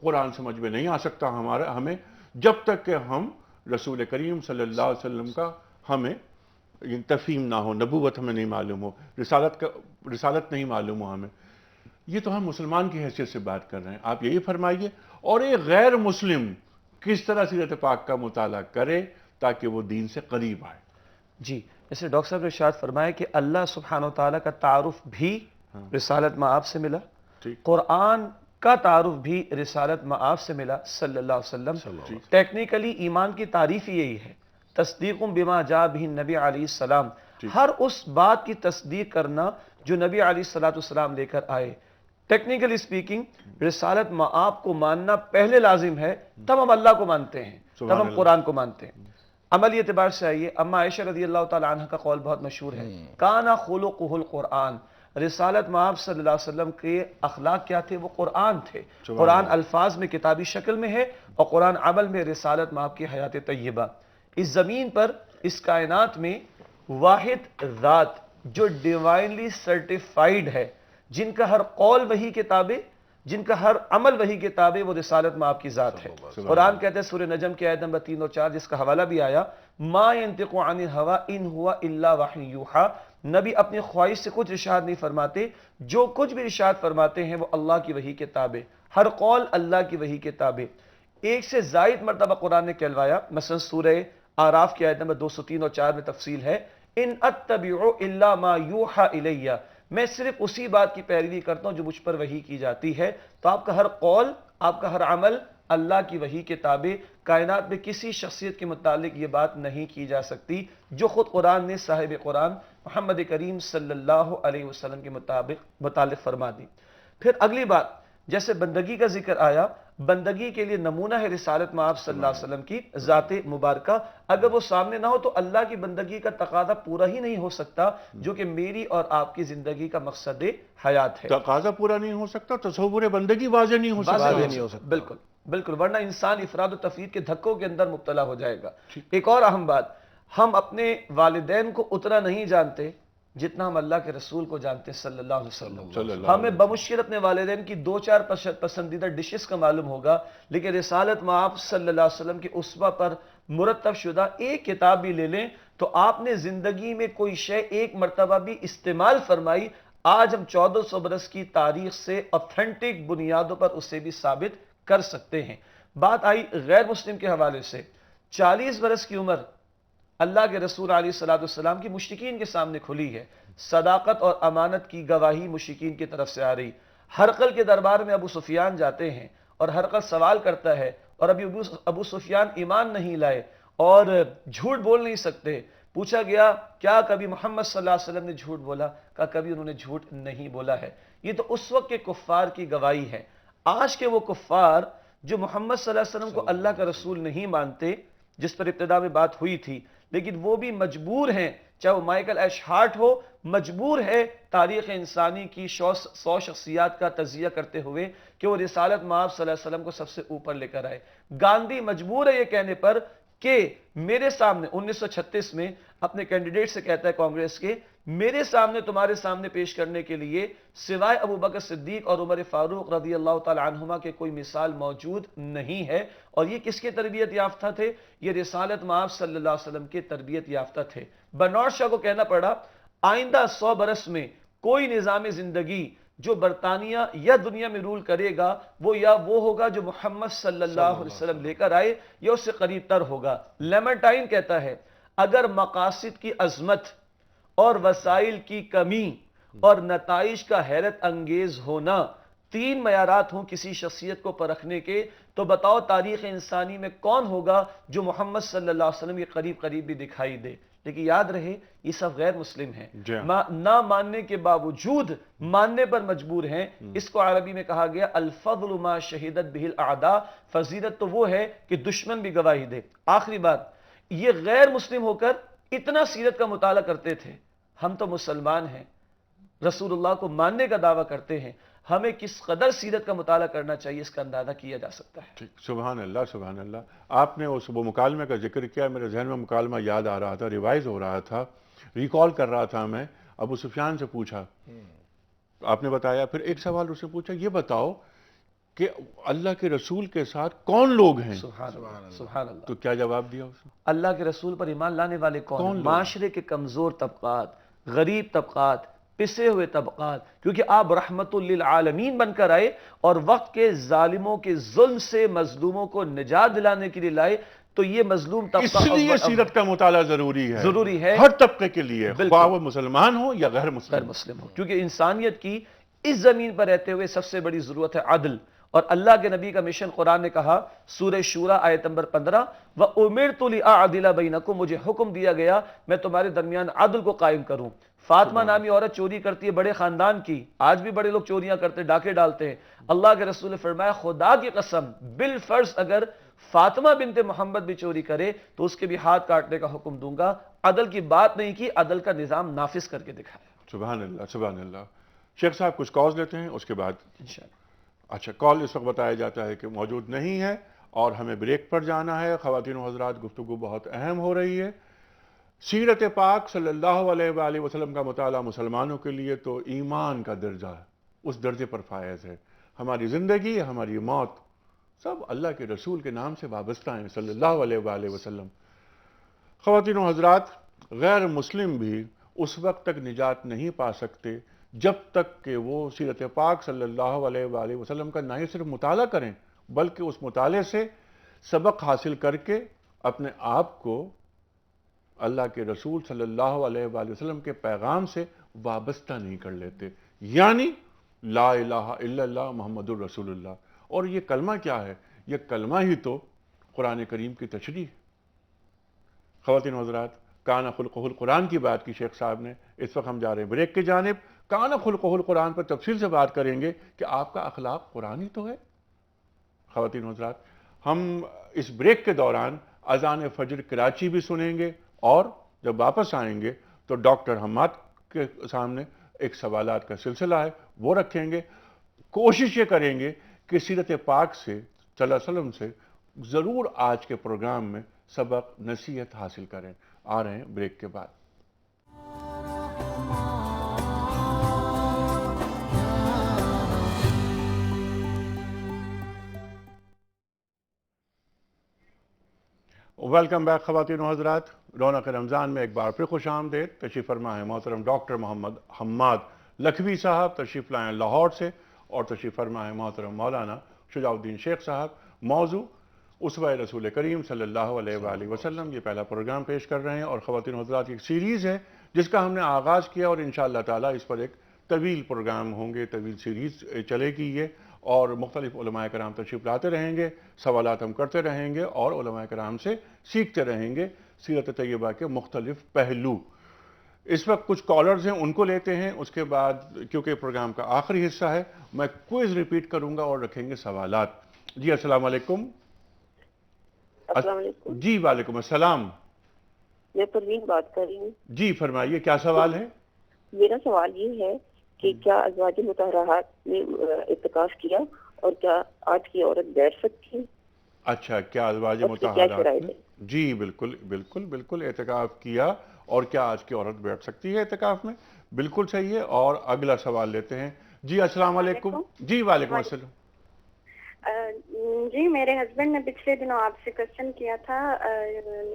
قرآن سمجھ میں نہیں آ سکتا ہمیں جب تک کہ ہم رسول کریم صلی اللہ علیہ وسلم کا ہمیں تفہیم نہ ہو، نبوت ہمیں نہیں معلوم ہو، رسالت نہیں معلوم ہو ہمیں۔ یہ تو ہم مسلمان کی حیثیت سے بات کر رہے ہیں، آپ یہی فرمائیے۔ اور ایک غیر مسلم کس طرح سیرت پاک کا مطالعہ کرے تاکہ وہ دین سے قریب آئے؟ جی، جیسے ڈاکٹر صاحب نے ارشاد فرمایا کہ اللہ سبحانہ وتعالیٰ کا تعارف بھی رسالت مآب سے ملا، قرآن کا تعارف بھی رسالت مآب سے ملا صلی اللہ علیہ وسلم۔ ٹیکنیکلی ایمان کی تعریف ہی یہی ہے، تصدیق بما جاء بہ نبی علیہ السلام، ہر اس بات کی تصدیق کرنا جو نبی علیہ السلام لے کر آئے۔ ٹیکنیکلی سپیکنگ رسالت مآب کو ماننا پہلے لازم ہے، تب ہم اللہ کو مانتے ہیں، تب ہم قرآن کو مانتے ہیں۔ عملی اعتبار سے آئیے، اما عائشہ رضی اللہ تعالیٰ عنہ کا قول بہت مشہور ہے، کانا خلقہ القرآن، رسالت مآب صلی اللہ علیہ وسلم کے اخلاق کیا تھے؟ وہ قرآن تھے۔ قرآن الفاظ میں کتابی شکل میں ہے اور قرآن عمل میں رسالت مآب کی حیات طیبہ۔ اس زمین پر، اس کائنات میں واحد ذات جو ڈیوائنلی سرٹیفائیڈ ہے، جن کا ہر قول وحی کے تابع، جن کا ہر عمل وحی کے تابع، وہ رسالت مآب کی ذات ہے۔ قرآن کہتے ہیں سورہ نجم کی آیت نمبر 3 اور 4، جس کا حوالہ بھی آیا، ما ينطق عن الهوى ان هو الا وحی یوحی، نبی اپنی خواہش سے کچھ ارشاد نہیں فرماتے، جو کچھ بھی ارشاد فرماتے ہیں وہ اللہ کی وحی کے تابع، ہر قول اللہ کی وحی کے تابع۔ ایک سے زائد مرتبہ قرآن نے کہلوایا، مثلا سورہ اعراف کی آیت نمبر 203 اور 4 میں تفصیل ہے، ان اتبع الا ما یوحی الی، میں صرف اسی بات کی پیروی کرتا ہوں جو مجھ پر وحی کی جاتی ہے۔ تو آپ کا ہر قول، آپ کا ہر عمل اللہ کی وحی کے تابع۔ کائنات میں کسی شخصیت کے متعلق یہ بات نہیں کی جا سکتی جو خود قرآن نے صاحب قرآن محمد کریم صلی اللہ علیہ وسلم کے متعلق فرما دی۔ پھر اگلی بات، جیسے بندگی کا ذکر آیا، بندگی کے لیے نمونہ ہے رسالت مآب صلی اللہ علیہ وسلم کی ذات مبارکہ۔ اگر وہ سامنے نہ ہو تو اللہ کی بندگی کا تقاضا پورا ہی نہیں ہو سکتا، جو کہ میری اور آپ کی زندگی کا مقصد حیات ہے۔ تقاضا پورا نہیں ہو سکتا، تصور بندگی واضح نہیں ہو سکتا۔ بالکل بالکل، ورنہ انسان افراد و تفرید کے دھکوں کے اندر مبتلا ہو جائے گا۔ ایک اور اہم بات، ہم اپنے والدین کو اتنا نہیں جانتے جتنا ہم اللہ کے رسول کو جانتے ہیں صلی اللہ علیہ وسلم۔ ہمیں بمشکل اپنے والدین کی 2-4 پسندیدہ ڈشز کا معلوم ہوگا، لیکن رسالت مآب صلی اللہ علیہ وسلم کی اسوہ پر مرتب شدہ ایک کتاب بھی لے لیں تو آپ نے زندگی میں کوئی شے ایک مرتبہ بھی استعمال فرمائی، آج ہم 1400 برس کی تاریخ سے اوتھینٹک بنیادوں پر اسے بھی ثابت کر سکتے ہیں۔ بات آئی غیر مسلم کے حوالے سے، 40 برس کی عمر اللہ کے رسول علیہ السلام کی مشرکین کے سامنے کھلی ہے، صداقت اور امانت کی گواہی مشرکین کی طرف سے آ رہی۔ ہرقل کے دربار میں ابو سفیان جاتے ہیں اور ہرقل سوال کرتا ہے، اور ابھی ابو سفیان ایمان نہیں لائے اور جھوٹ بول نہیں سکتے۔ پوچھا گیا کیا کبھی محمد صلی اللہ علیہ وسلم نے جھوٹ بولا؟ کہا کبھی انہوں نے جھوٹ نہیں بولا ہے۔ یہ تو اس وقت کے کفار کی گواہی ہے۔ آج کے وہ کفار جو محمد صلی اللہ علیہ وسلم کو اللہ کا رسول نہیں مانتے، جس پر ابتدا میں بات ہوئی تھی، لیکن وہ بھی مجبور ہیں، چاہے وہ مائیکل ایش ہارٹ ہو، مجبور ہے تاریخ انسانی کی 100 شخصیات کا تجزیہ کرتے ہوئے کہ وہ رسالت مآب صلی اللہ علیہ وسلم کو سب سے اوپر لے کر آئے۔ گاندھی مجبور ہے یہ کہنے پر کہ میرے سامنے 1936 میں اپنے کینڈیڈیٹ سے کہتا ہے کانگریس کے، میرے سامنے تمہارے سامنے پیش کرنے کے لیے سوائے ابو بکر صدیق اور عمر فاروق رضی اللہ تعالی عنہما کے کوئی مثال موجود نہیں ہے۔ اور یہ کس کے تربیت یافتہ تھے؟ یہ رسالت مآب صلی اللہ علیہ وسلم کے تربیت یافتہ تھے۔ برنارڈ شاہ کو کہنا پڑا آئندہ 100 برس میں کوئی نظام زندگی جو برطانیہ یا دنیا میں رول کرے گا وہ یا وہ ہوگا جو محمد صلی اللہ علیہ وسلم لے کر آئے یا اس سے قریب تر ہوگا. لیمرٹائن کہتا ہے اگر مقاصد کی عظمت اور وسائل کی کمی اور نتائج کا حیرت انگیز ہونا تین معیارات ہوں کسی شخصیت کو پرکھنے کے، تو بتاؤ تاریخ انسانی میں کون ہوگا جو محمد صلی اللہ علیہ وسلم کے قریب قریب بھی دکھائی دے. لیکن یاد رہے یہ سب غیر مسلم ہیں، نہ ماننے کے باوجود ماننے پر مجبور ہیں. اس کو عربی میں کہا گیا الفضل ما شہدت بہ الاعداء، فضیلت تو وہ ہے کہ دشمن بھی گواہی دے. آخری بات، یہ غیر مسلم ہو کر اتنا سیرت کا مطالعہ کرتے تھے. ہم تو مسلمان ہیں، رسول اللہ کو ماننے کا دعویٰ کرتے ہیں، ہمیں کس قدر سیرت کا مطالعہ کرنا چاہیے اس کا اندازہ کیا جا سکتا ہے. ٹھیک، سبحان اللہ سبحان اللہ. آپ نے وہ مکالمے کا ذکر کیا، میرے ذہن میں مکالمہ یاد آ رہا تھا، ریوائز ہو رہا تھا، ریکال کر رہا تھا. میں ابو سفیان سے پوچھا، آپ نے بتایا، پھر ایک سوال اس سے پوچھا یہ بتاؤ کہ اللہ کے رسول کے ساتھ کون لوگ ہیں؟ سبحان اللہ. تو کیا جواب دیا اس نے؟ اللہ کے رسول پر ایمان لانے والے کون؟ معاشرے کے کمزور طبقات، غریب طبقات، پسے ہوئے طبقات، کیونکہ آپ رحمت للعالمین بن کر آئے اور وقت کے ظالموں کے ظلم سے مظلوموں کو نجات دلانے کے لیے لائے. تو یہ مظلوم طبقہ، اس لیے سیرت کا مطالعہ ضروری ہے ہر طبقے کے لیے، خواہ وہ مسلمان ہو یا غیر مسلم ہو، کیونکہ انسانیت کی اس زمین پر رہتے ہوئے سب سے بڑی ضرورت ہے عدل. اور اللہ کے نبی کا مشن قرآن نے کہا سورہ شورى آیت نمبر 15 وَأُمِرْتُ لِأَعْدِلَ بَيْنَكُمْ، مجھے حکم دیا گیا میں تمہارے درمیان عدل کو قائم کروں. فاطمہ نامی عورت چوری کرتی ہے بڑے خاندان کی، آج بھی بڑے لوگ چوریاں کرتے ہیں، ڈاکے ڈالتے ہیں. اللہ کے رسول نے فرمایا خدا کی قسم بالفرض اگر فاطمہ بنت محمد بھی چوری کرے تو اس کے بھی ہاتھ کاٹنے کا حکم دوں گا. عدل کی بات نہیں کی، عدل کا نظام نافذ کر کے دکھایا. سبحان اللہ سبحان اللہ. شیخ صاحب کچھ کالز لیتے ہیں اس کے بعد انشاءاللہ. اچھا، کال اس وقت بتایا جاتا ہے کہ موجود نہیں ہے اور ہمیں بریک پر جانا ہے. خواتین و حضرات، گفتگو بہت اہم ہو رہی ہے. سیرت پاک صلی اللہ علیہ وآلہ وسلم کا مطالعہ مسلمانوں کے لیے تو ایمان کا درجہ ہے، اس درجے پر فائز ہے. ہماری زندگی، ہماری موت سب اللہ کے رسول کے نام سے وابستہ ہیں صلی اللہ علیہ وآلہ وسلم. خواتین و حضرات، غیر مسلم بھی اس وقت تک نجات نہیں پا سکتے جب تک کہ وہ سیرت پاک صلی اللہ علیہ وآلہ وسلم کا نہ ہی صرف مطالعہ کریں بلکہ اس مطالعے سے سبق حاصل کر کے اپنے آپ کو اللہ کے رسول صلی اللہ علیہ وآلہ وسلم کے پیغام سے وابستہ نہیں کر لیتے. یعنی لا الہ الا اللہ محمد الرسول اللہ. اور یہ کلمہ کیا ہے؟ یہ کلمہ ہی تو قرآن کریم کی تشریح. خواتین و حضرات، کان خلقہ القرآن کی بات کی شیخ صاحب نے. اس وقت ہم جا رہے ہیں بریک کی جانب. کان خلقہ القرآن پر تفصیل سے بات کریں گے کہ آپ کا اخلاق قرآن ہی تو ہے. خواتین و حضرات، ہم اس بریک کے دوران اذان فجر کراچی بھی سنیں گے اور جب واپس آئیں گے تو ڈاکٹر حماد کے سامنے ایک سوالات کا سلسلہ ہے وہ رکھیں گے. کوشش یہ کریں گے کہ سیرت پاک سے صلی اللہ علیہ وسلم سے ضرور آج کے پروگرام میں سبق نصیحت حاصل کریں. آ رہے ہیں بریک کے بعد. ویلکم بیک خواتین و حضرات. رونق رمضان میں ایک بار پھر خوش آمدید. تشریف فرما ہے محترم ڈاکٹر محمد حماد لکھوی صاحب، تشریف لائیں لاہور سے، اور تشریف فرما ہے محترم مولانا شجاع الدین شیخ صاحب. موضوع اسوہ رسول کریم صلی اللہ علیہ وآلہ وسلم. یہ پہلا پروگرام پیش کر رہے ہیں اور خواتین و حضرات ایک سیریز ہے جس کا ہم نے آغاز کیا اور انشاءاللہ تعالی اس پر ایک طویل پروگرام ہوں گے، طویل سیریز چلے گی یہ، اور مختلف علماء کرام تشریف لاتے رہیں گے، سوالات ہم کرتے رہیں گے اور علماء کرام سے سیکھتے رہیں گے سیرت طیبہ کے مختلف پہلو. اس وقت کچھ کالرز ہیں، ان کو لیتے ہیں. اس کے بعد کیونکہ پروگرام کا آخری حصہ ہے میں کوئز ریپیٹ کروں گا اور رکھیں گے سوالات. جی السلام علیکم. السلام علیکم. جی وعلیکم السلام. میں پروین بات کر رہی ہوں. جی فرمائیے، کیا سوال ہے؟ میرا سوال یہ ہے کہ کیا ازواج مطہرات نے اعتکاف کیا اور کیا آج کی عورت بیٹھ سکتی ہے؟ اچھا، کیا ازواج مطہرات نے؟ جی بالکل بالکل بالکل اعتکاف کیا اور کیا آج کی عورت بیٹھ سکتی ہے اعتکاف میں؟ بالکل صحیح ہے. اور اگلا سوال لیتے ہیں. جی السلام علیکم. جی وعلیکم السلام. جی میرے ہسبینڈ نے پچھلے دنوں آپ سے کوشچن کیا تھا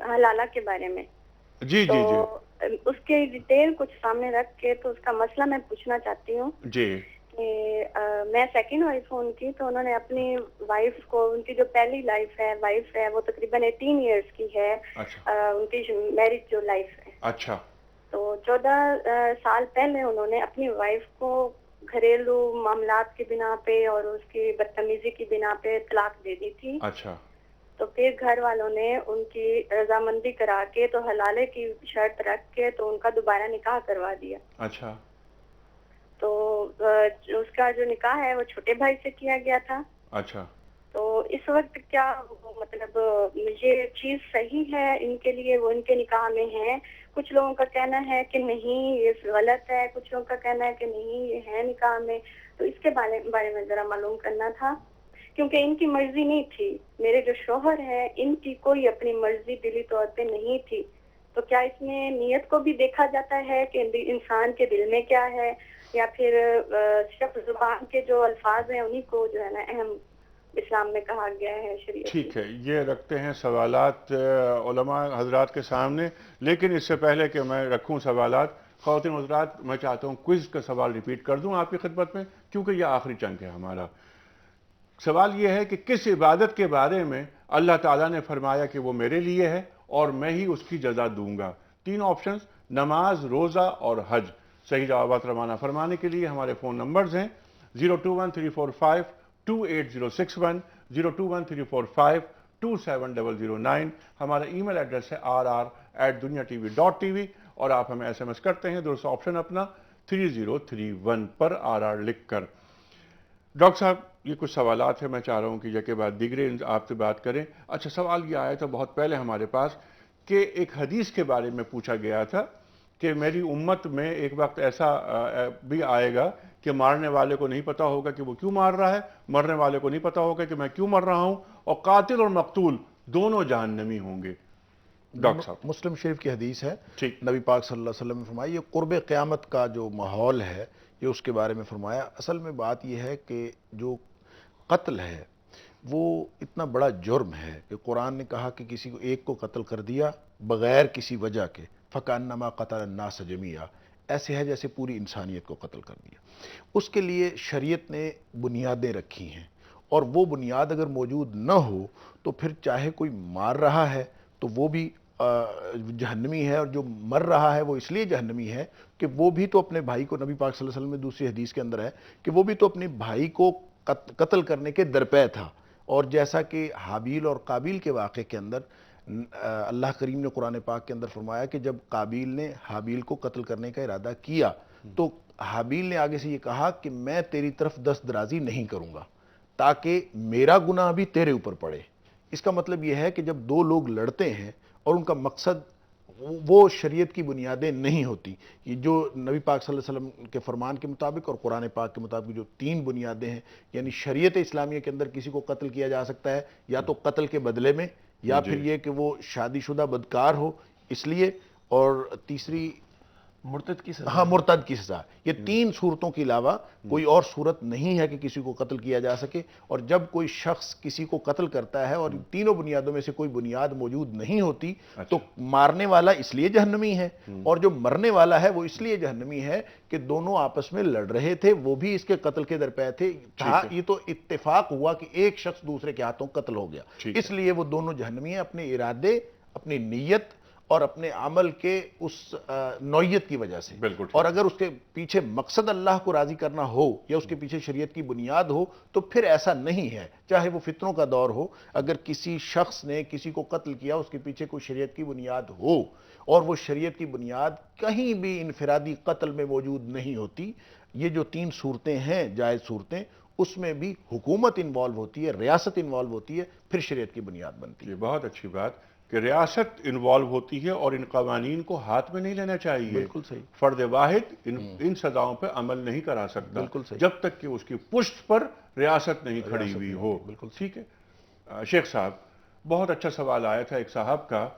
حلالہ کے بارے میں. جی جی جی اس کے ڈیٹیل کچھ سامنے رکھ کے تو اس کا مسئلہ میں پوچھنا چاہتی ہوں جی کہ میں سیکنڈ وائف ہوں ان کی، تو انہوں نے اپنی وائف کو، ان کی جو پہلی وائف ہے وہ تقریباً 18 ایئرس کی ہے، ان کی میرج جو لائف ہے، اچھا، تو 14 سال پہلے انہوں نے اپنی وائف کو گھریلو معاملات کی بنا پہ اور اس کی بدتمیزی کی بنا پہ طلاق دے دی تھی. اچھا، تو پھر گھر والوں نے ان کی رضامندی کرا کے تو حلالے کی شرط رکھ کے تو ان کا دوبارہ نکاح کروا دیا. اچھا، تو اس کا جو نکاح ہے وہ چھوٹے بھائی سے کیا گیا تھا. اچھا، تو اس وقت کیا مطلب یہ چیز صحیح ہے ان کے لیے، وہ ان کے نکاح میں ہے؟ کچھ لوگوں کا کہنا ہے کہ نہیں یہ غلط ہے، کچھ لوگوں کا کہنا ہے کہ نہیں یہ ہے نکاح میں. تو اس کے بارے میں ذرا معلوم کرنا تھا، کیونکہ ان کی مرضی نہیں تھی. میرے جو شوہر ہیں ان کی کوئی اپنی مرضی دلی طور پہ نہیں تھی. تو کیا اس میں نیت کو بھی دیکھا جاتا ہے کہ انسان کے دل میں کیا ہے، یا پھر صرف زبان کے جو الفاظ ہیں انہی کو جو ہے نا اہم اسلام میں کہا گیا ہے شریعت؟ ٹھیک ہے، یہ رکھتے ہیں سوالات علماء حضرات کے سامنے، لیکن اس سے پہلے کہ میں رکھوں سوالات، خواتین حضرات میں چاہتا ہوں کوئز کا سوال ریپیٹ کر دوں آپ کی خدمت میں، کیونکہ یہ آخری چنک ہے ہمارا. سوال یہ ہے کہ کس عبادت کے بارے میں اللہ تعالیٰ نے فرمایا کہ وہ میرے لیے ہے اور میں ہی اس کی جزا دوں گا؟ 3 آپشنز: نماز، روزہ اور حج. صحیح جوابات روانہ فرمانے کے لیے ہمارے فون نمبرز ہیں 021-345-28061، 021-345-27009. ہمارا ای میل ایڈریس ہے rr@duniatv.tv، اور آپ ہمیں SMS کرتے ہیں دوسرا آپشن اپنا 3031 پر RR لکھ کر. ڈاکٹر صاحب یہ کچھ سوالات ہیں، میں چاہ رہا ہوں کہ یہ کے بعد دیگرے آپ سے بات کریں. اچھا، سوال یہ آیا تھا بہت پہلے ہمارے پاس کہ ایک حدیث کے بارے میں پوچھا گیا تھا کہ میری امت میں ایک وقت ایسا بھی آئے گا کہ مارنے والے کو نہیں پتا ہوگا کہ وہ کیوں مار رہا ہے، مرنے والے کو نہیں پتا ہوگا کہ میں کیوں مر رہا ہوں، اور قاتل اور مقتول دونوں جہنمی ہوں گے. ڈاکٹر صاحب، مسلم شریف کی حدیث ہے، نبی پاک صلی اللہ علیہ وسلم نے فرمایا یہ قرب قیامت کا جو ماحول ہے یہ اس کے بارے میں فرمایا. اصل میں بات یہ ہے کہ جو قتل ہے وہ اتنا بڑا جرم ہے کہ قرآن نے کہا کہ کسی کو ایک کو قتل کر دیا بغیر کسی وجہ کے، فَكَأَنَّمَا قَتَلَ النَّاسَ جَمِيعًا، ایسے ہے جیسے پوری انسانیت کو قتل کر دیا. اس کے لیے شریعت نے بنیادیں رکھی ہیں، اور وہ بنیاد اگر موجود نہ ہو تو پھر چاہے کوئی مار رہا ہے تو وہ بھی جہنمی ہے، اور جو مر رہا ہے وہ اس لیے جہنمی ہے کہ وہ بھی تو اپنے بھائی کو، نبی پاک صلی اللہ علیہ وسلم میں دوسری حدیث کے اندر ہے کہ وہ بھی تو اپنے بھائی کو قتل کرنے کے درپے تھا. اور جیسا کہ حابیل اور قابیل کے واقعے کے اندر اللہ کریم نے قرآن پاک کے اندر فرمایا کہ جب قابیل نے حابیل کو قتل کرنے کا ارادہ کیا تو حابیل نے آگے سے یہ کہا کہ میں تیری طرف دست درازی نہیں کروں گا تاکہ میرا گناہ بھی تیرے اوپر پڑے. اس کا مطلب یہ ہے کہ جب دو لوگ لڑتے ہیں اور ان کا مقصد وہ شریعت کی بنیادیں نہیں ہوتی، یہ جو نبی پاک صلی اللہ علیہ وسلم کے فرمان کے مطابق اور قرآن پاک کے مطابق جو 3 بنیادیں ہیں، یعنی شریعت اسلامیہ کے اندر کسی کو قتل کیا جا سکتا ہے یا تو قتل کے بدلے میں، یا پھر یہ کہ وہ شادی شدہ بدکار ہو اس لیے، اور تیسری مرتد کی سزا. ہاں، مرتد کی سزا. یہ 3 صورتوں کے علاوہ کوئی اور صورت نہیں ہے کہ کسی کو قتل کیا جا سکے. اور جب کوئی شخص کسی کو قتل کرتا ہے اور تینوں بنیادوں میں سے کوئی بنیاد موجود نہیں ہوتی تو مارنے والا اس لیے جہنمی ہے، اور جو مرنے والا ہے وہ اس لیے جہنمی ہے کہ دونوں آپس میں لڑ رہے تھے، وہ بھی اس کے قتل کے درپے تھے. یہ تو اتفاق ہوا کہ ایک شخص دوسرے کے ہاتھوں قتل ہو گیا، اس لیے وہ دونوں جہنمی ہیں اپنے ارادے، اپنی نیت اور اپنے عمل کے اس نوعیت کی وجہ سے. اور اگر اس کے پیچھے مقصد اللہ کو راضی کرنا ہو یا اس کے پیچھے شریعت کی بنیاد ہو تو پھر ایسا نہیں ہے. چاہے وہ فتنوں کا دور ہو، اگر کسی شخص نے کسی کو قتل کیا اس کے پیچھے کوئی شریعت کی بنیاد ہو، اور وہ شریعت کی بنیاد کہیں بھی انفرادی قتل میں موجود نہیں ہوتی، یہ جو 3 صورتیں ہیں جائز صورتیں، اس میں بھی حکومت انوالو ہوتی ہے، ریاست انوالو ہوتی ہے، پھر شریعت کی بنیاد بنتی ہے. یہ بہت اچھی بات کہ ریاست انوالو ہوتی ہے اور ان قوانین کو ہاتھ میں نہیں لینا چاہیے. بالکل صحیح. فرد واحد ان سزاؤں پہ عمل نہیں کرا سکتا. بالکل صحیح. جب تک کہ اس کی پشت پر ریاست نہیں کھڑی ہوئی ہو. بالکل ٹھیک ہے. شیخ صاحب، بہت اچھا سوال آیا تھا ایک صاحب کا،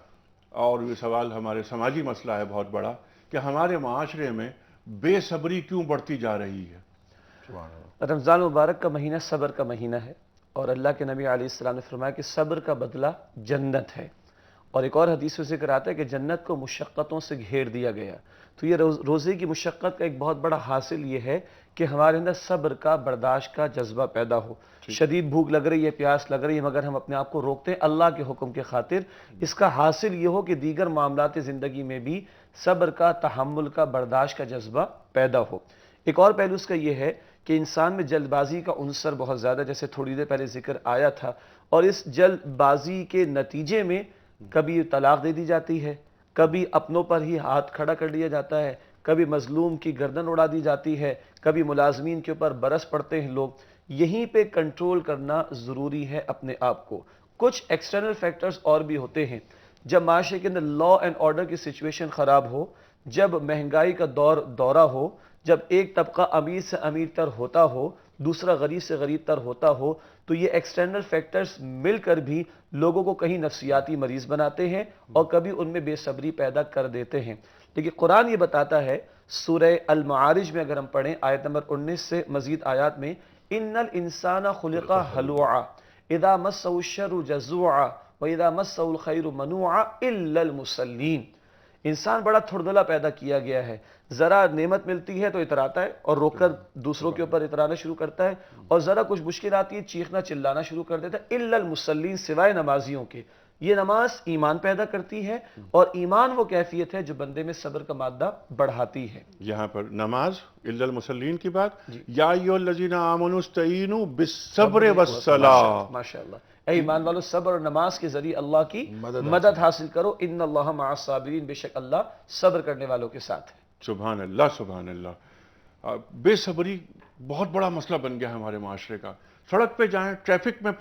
اور یہ سوال ہمارے سماجی مسئلہ ہے بہت بڑا کہ ہمارے معاشرے میں بے صبری کیوں بڑھتی جا رہی ہے. رمضان مبارک کا مہینہ صبر کا مہینہ ہے، اور اللہ کے نبی علیہ السلام نے فرمایا کہ صبر کا بدلہ جنت ہے. اور ایک اور حدیث میں ذکر آتا ہے کہ جنت کو مشقتوں سے گھیر دیا گیا. تو یہ روزے کی مشقت کا ایک بہت بڑا حاصل یہ ہے کہ ہمارے اندر صبر کا، برداشت کا جذبہ پیدا ہو. شدید بھوک لگ رہی ہے، پیاس لگ رہی ہے، مگر ہم اپنے آپ کو روکتے ہیں اللہ کے حکم کے خاطر. اس کا حاصل یہ ہو کہ دیگر معاملات زندگی میں بھی صبر کا، تحمل کا، برداشت کا جذبہ پیدا ہو. ایک اور پہلو اس کا یہ ہے کہ انسان میں جلد بازی کا عنصر بہت زیادہ، جیسے تھوڑی دیر پہلے ذکر آیا تھا، اور اس جلد بازی کے نتیجے میں کبھی طلاق دے دی جاتی ہے، کبھی اپنوں پر ہی ہاتھ کھڑا کر لیا جاتا ہے، کبھی مظلوم کی گردن اڑا دی جاتی ہے، کبھی ملازمین کے اوپر برس پڑتے ہیں لوگ. یہیں پہ کنٹرول کرنا ضروری ہے اپنے آپ کو. کچھ ایکسٹرنل فیکٹرز اور بھی ہوتے ہیں. جب معاشرے کے اندر لا اینڈ آرڈر کی سچویشن خراب ہو، جب مہنگائی کا دورہ ہو، جب ایک طبقہ امیر سے امیر تر ہوتا ہو، دوسرا غریب سے غریب تر ہوتا ہو، تو یہ ایکسٹرنل فیکٹرز مل کر بھی لوگوں کو کہیں نفسیاتی مریض بناتے ہیں اور کبھی ان میں بے صبری پیدا کر دیتے ہیں. لیکن قرآن یہ بتاتا ہے سورہ المعارج میں اگر ہم پڑھیں آیت نمبر 19 سے مزید آیات میں، ان الانسان خلق ہلوعا اذا مسہ الشر جزوعا واذا مسہ الخیر منوعا الا المصلین. انسان بڑا تھردلا پیدا کیا گیا ہے. ذرا نعمت ملتی ہے تو اتراتا ہے اور روک کر دوسروں کے اوپر اترانا شروع کرتا ہے، اور ذرا کچھ مشکل آتی ہے چیخنا چلانا شروع کر دیتا ہے. الا المصلین، سوائے نمازیوں کے. یہ نماز ایمان پیدا کرتی ہے، اور ایمان وہ کیفیت ہے جو بندے میں صبر کا مادہ بڑھاتی ہے. یہاں پر نماز الا المصلین کی بات، یا ایھا الذین آمنوا استعینوا بالصبر والصلاۃ. ماشاءاللہ. اے ایمان والو، صبر اور نماز کے ذریعے اللہ کی مدد حاصل کرو. ان اللہ مع الصابرین، بے شک اللہ صبر کرنے والوں کے ساتھ ہے. سبحان اللہ، سبحان اللہ. بے صبری بہت بڑا مسئلہ بن گیا ہے ہمارے معاشرے کا. سڑک پہ جائیں، ٹریفک میں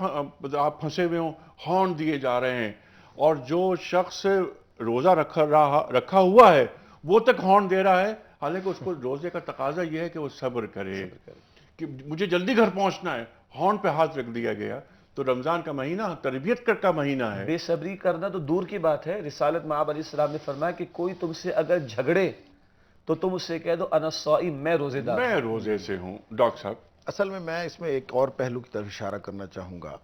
آپ پھنسے ہوئے ہوں، ہارن دیے جا رہے ہیں، اور جو شخص روزہ رکھا ہوا ہے وہ تک ہارن دے رہا ہے، حالانکہ اس کو روزے کا تقاضا یہ ہے کہ وہ صبر کرے کہ مجھے جلدی گھر پہنچنا ہے. ہارن پہ ہاتھ رکھ دیا گیا. تو رمضان کا مہینہ تربیت کا مہینہ ہے. بے صبری کرنا تو دور کی بات ہے. رسالت مآب علیہ السلام نے فرمایا کہ کوئی تم سے اگر جھگڑے تو تم اس سے کہہ دو انا الصائم، میں روزے دار، میں روزے سے ہوں. ڈاکٹر صاحب، اصل میں اس میں ایک اور پہلو کی طرف اشارہ کرنا چاہوں گا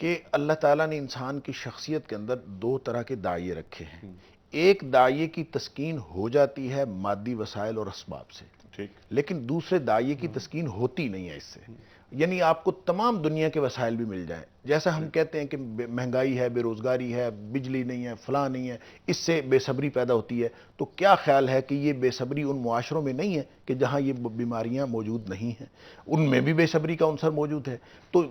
کہ اللہ تعالیٰ نے انسان کی شخصیت کے اندر دو طرح کے داعیے رکھے ہیں. ایک داعیے کی تسکین ہو جاتی ہے مادی وسائل اور اسباب سے، لیکن دوسرے داعیے کی تسکین ہوتی نہیں ہے اس سے. یعنی آپ کو تمام دنیا کے وسائل بھی مل جائیں، جیسا ہم کہتے ہیں کہ مہنگائی ہے، بے روزگاری ہے، بجلی نہیں ہے، فلاں نہیں ہے، اس سے بے صبری پیدا ہوتی ہے. تو کیا خیال ہے کہ یہ بے صبری ان معاشروں میں نہیں ہے کہ جہاں یہ بیماریاں موجود نہیں ہیں؟ ان میں بھی بے صبری کا عنصر موجود ہے. تو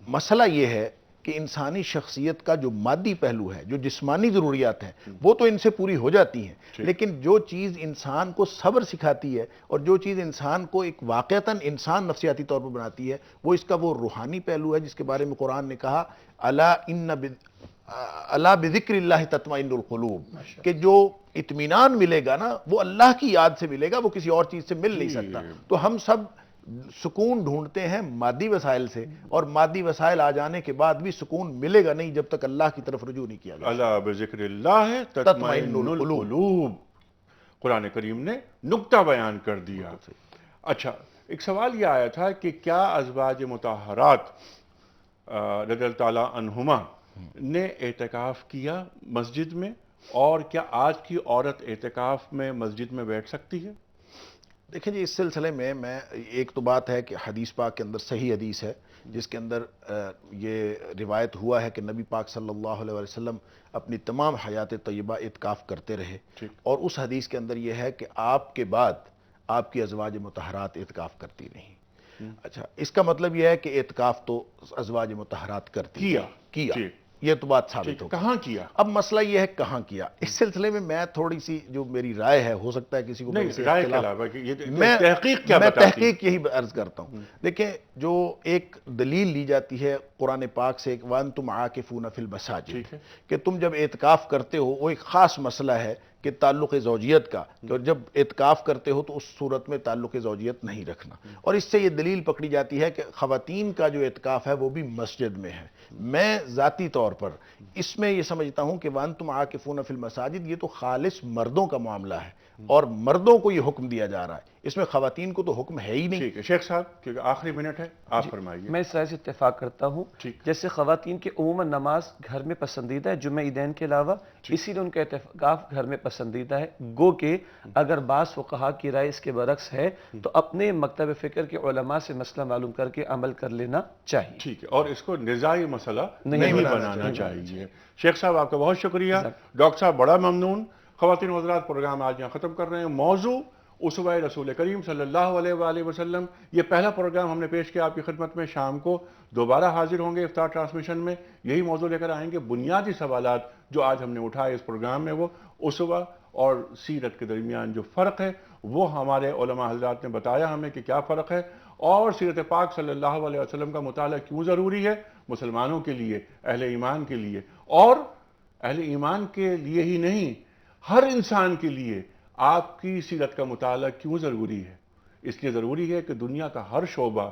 مسئلہ یہ ہے کہ انسانی شخصیت کا جو مادی پہلو ہے، جو جسمانی ضروریات ہیں، وہ تو ان سے پوری ہو جاتی ہیں، لیکن جو چیز انسان کو صبر سکھاتی ہے اور جو چیز انسان کو ایک واقعتاً انسان نفسیاتی طور پر بناتی ہے، وہ اس کا وہ روحانی پہلو ہے جس کے بارے میں قرآن نے کہا الا بذکر اللہ تطمئن القلوب، کہ جو اطمینان ملے گا نا وہ اللہ کی یاد سے ملے گا، وہ کسی اور چیز سے مل نہیں سکتا. تو ہم سب سکون ڈھونڈتے ہیں مادی وسائل سے، اور مادی وسائل آ جانے کے بعد بھی سکون ملے گا نہیں جب تک اللہ کی طرف رجوع نہیں کیا جائے. الا بذکر اللہ تطمئن القلوب. قرآن کریم نے نکتہ بیان کر دیا. اچھا، ایک سوال یہ آیا تھا کہ کیا ازواج مطہرات رضی اللہ تعالی عنہما نے اعتکاف کیا مسجد میں، اور کیا آج کی عورت اعتکاف میں مسجد میں بیٹھ سکتی ہے؟ دیکھیں جی، اس سلسلے میں ایک تو بات ہے کہ حدیث پاک کے اندر صحیح حدیث ہے جس کے اندر یہ روایت ہوا ہے کہ نبی پاک صلی اللہ علیہ وسلم اپنی تمام حیات طیبہ اعتکاف کرتے رہے، اور اس حدیث کے اندر یہ ہے کہ آپ کے بعد آپ کی ازواج مطہرات اعتکاف کرتی رہیں. اچھا، اس کا مطلب یہ ہے کہ اعتکاف تو ازواج مطہرات کرتی کیا یہ تو بات ثابت ہو. کہاں کیا؟ اب مسئلہ یہ ہے کہاں کیا. اس سلسلے میں تھوڑی سی جو میری رائے ہے، ہو سکتا ہے کسی کو میں تحقیق یہی عرض کرتا ہوں. دیکھیں، جو ایک دلیل لی جاتی ہے قرآن پاک سے وَأَنْتُمْ عَاكِفُونَ فِي الْمَسَاجِدِ، کہ تم جب اعتکاف کرتے ہو، وہ ایک خاص مسئلہ ہے کہ تعلق زوجیت کا، کہ جب اعتکاف کرتے ہو تو اس صورت میں تعلق زوجیت نہیں رکھنا. اور اس سے یہ دلیل پکڑی جاتی ہے کہ خواتین کا جو اعتکاف ہے وہ بھی مسجد میں ہے. میں ذاتی طور پر اس میں یہ سمجھتا ہوں کہ وَأَنْتُمْ عَاكِفُونَ فِي الْمَسَاجِدِ یہ تو خالص مردوں کا معاملہ ہے. اور مردوں کو یہ حکم دیا جا رہا ہے، اس میں خواتین کو تو حکم ہے ہی نہیں۔ ٹھیک ہے شیخ صاحب، کیونکہ آخری منٹ ہے، آپ فرمائیے۔ میں اس طرح سے اتفاق کرتا ہوں، جیسے خواتین کی عموماً نماز گھر میں پسندیدہ ہے جمعہ عیدین کے علاوہ، اسی لیے ان کا اعتکاف گھر میں پسندیدہ ہے، گو کہ اگر بعض فقہا کی رائے اس کے برعکس ہے تو اپنے مکتب فکر کے علماء سے مسئلہ معلوم کر کے عمل کر لینا چاہیے۔ ٹھیک ہے، اور اس کو نزاعی مسئلہ نہیں بنانا چاہیے۔ شیخ صاحب آپ کا بہت شکریہ، ڈاکٹر صاحب بڑا ممنون۔ خواتین و حضرات، پروگرام آج یہاں ختم کر رہے ہیں۔ موضوع اسوہ رسول کریم صلی اللہ علیہ وآلہ وسلم، یہ پہلا پروگرام ہم نے پیش کیا آپ کی خدمت میں۔ شام کو دوبارہ حاضر ہوں گے افطار ٹرانسمیشن میں، یہی موضوع لے کر آئیں گے۔ بنیادی سوالات جو آج ہم نے اٹھائے اس پروگرام میں، وہ اسوہ اور سیرت کے درمیان جو فرق ہے وہ ہمارے علماء حضرات نے بتایا ہمیں کہ کیا فرق ہے، اور سیرت پاک صلی اللہ علیہ وسلم کا مطالعہ کیوں ضروری ہے مسلمانوں کے لیے، اہل ایمان کے لیے، اور اہل ایمان کے لیے ہی نہیں، ہر انسان کے لیے آپ کی سیرت کا مطالعہ کیوں ضروری ہے۔ اس لیے ضروری ہے کہ دنیا کا ہر شعبہ،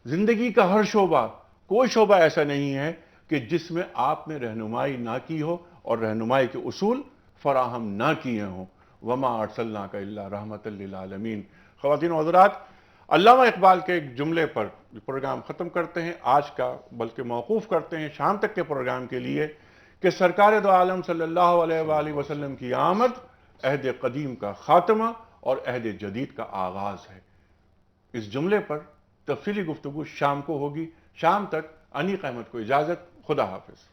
زندگی کا ہر شعبہ، کوئی شعبہ ایسا نہیں ہے کہ جس میں آپ نے رہنمائی نہ کی ہو اور رہنمائی کے اصول فراہم نہ کیے ہوں۔ وما ارسلناک الا رحمۃ للعالمین۔ خواتین و حضرات، علامہ اقبال کے ایک جملے پر پروگرام ختم کرتے ہیں آج کا، بلکہ موقوف کرتے ہیں شام تک کے پروگرام کے لیے، کہ سرکار دو عالم صلی اللہ علیہ وآلہ وسلم کی آمد عہد قدیم کا خاتمہ اور عہد جدید کا آغاز ہے۔ اس جملے پر تفصیلی گفتگو شام کو ہوگی۔ شام تک انیق احمد کو اجازت، خدا حافظ۔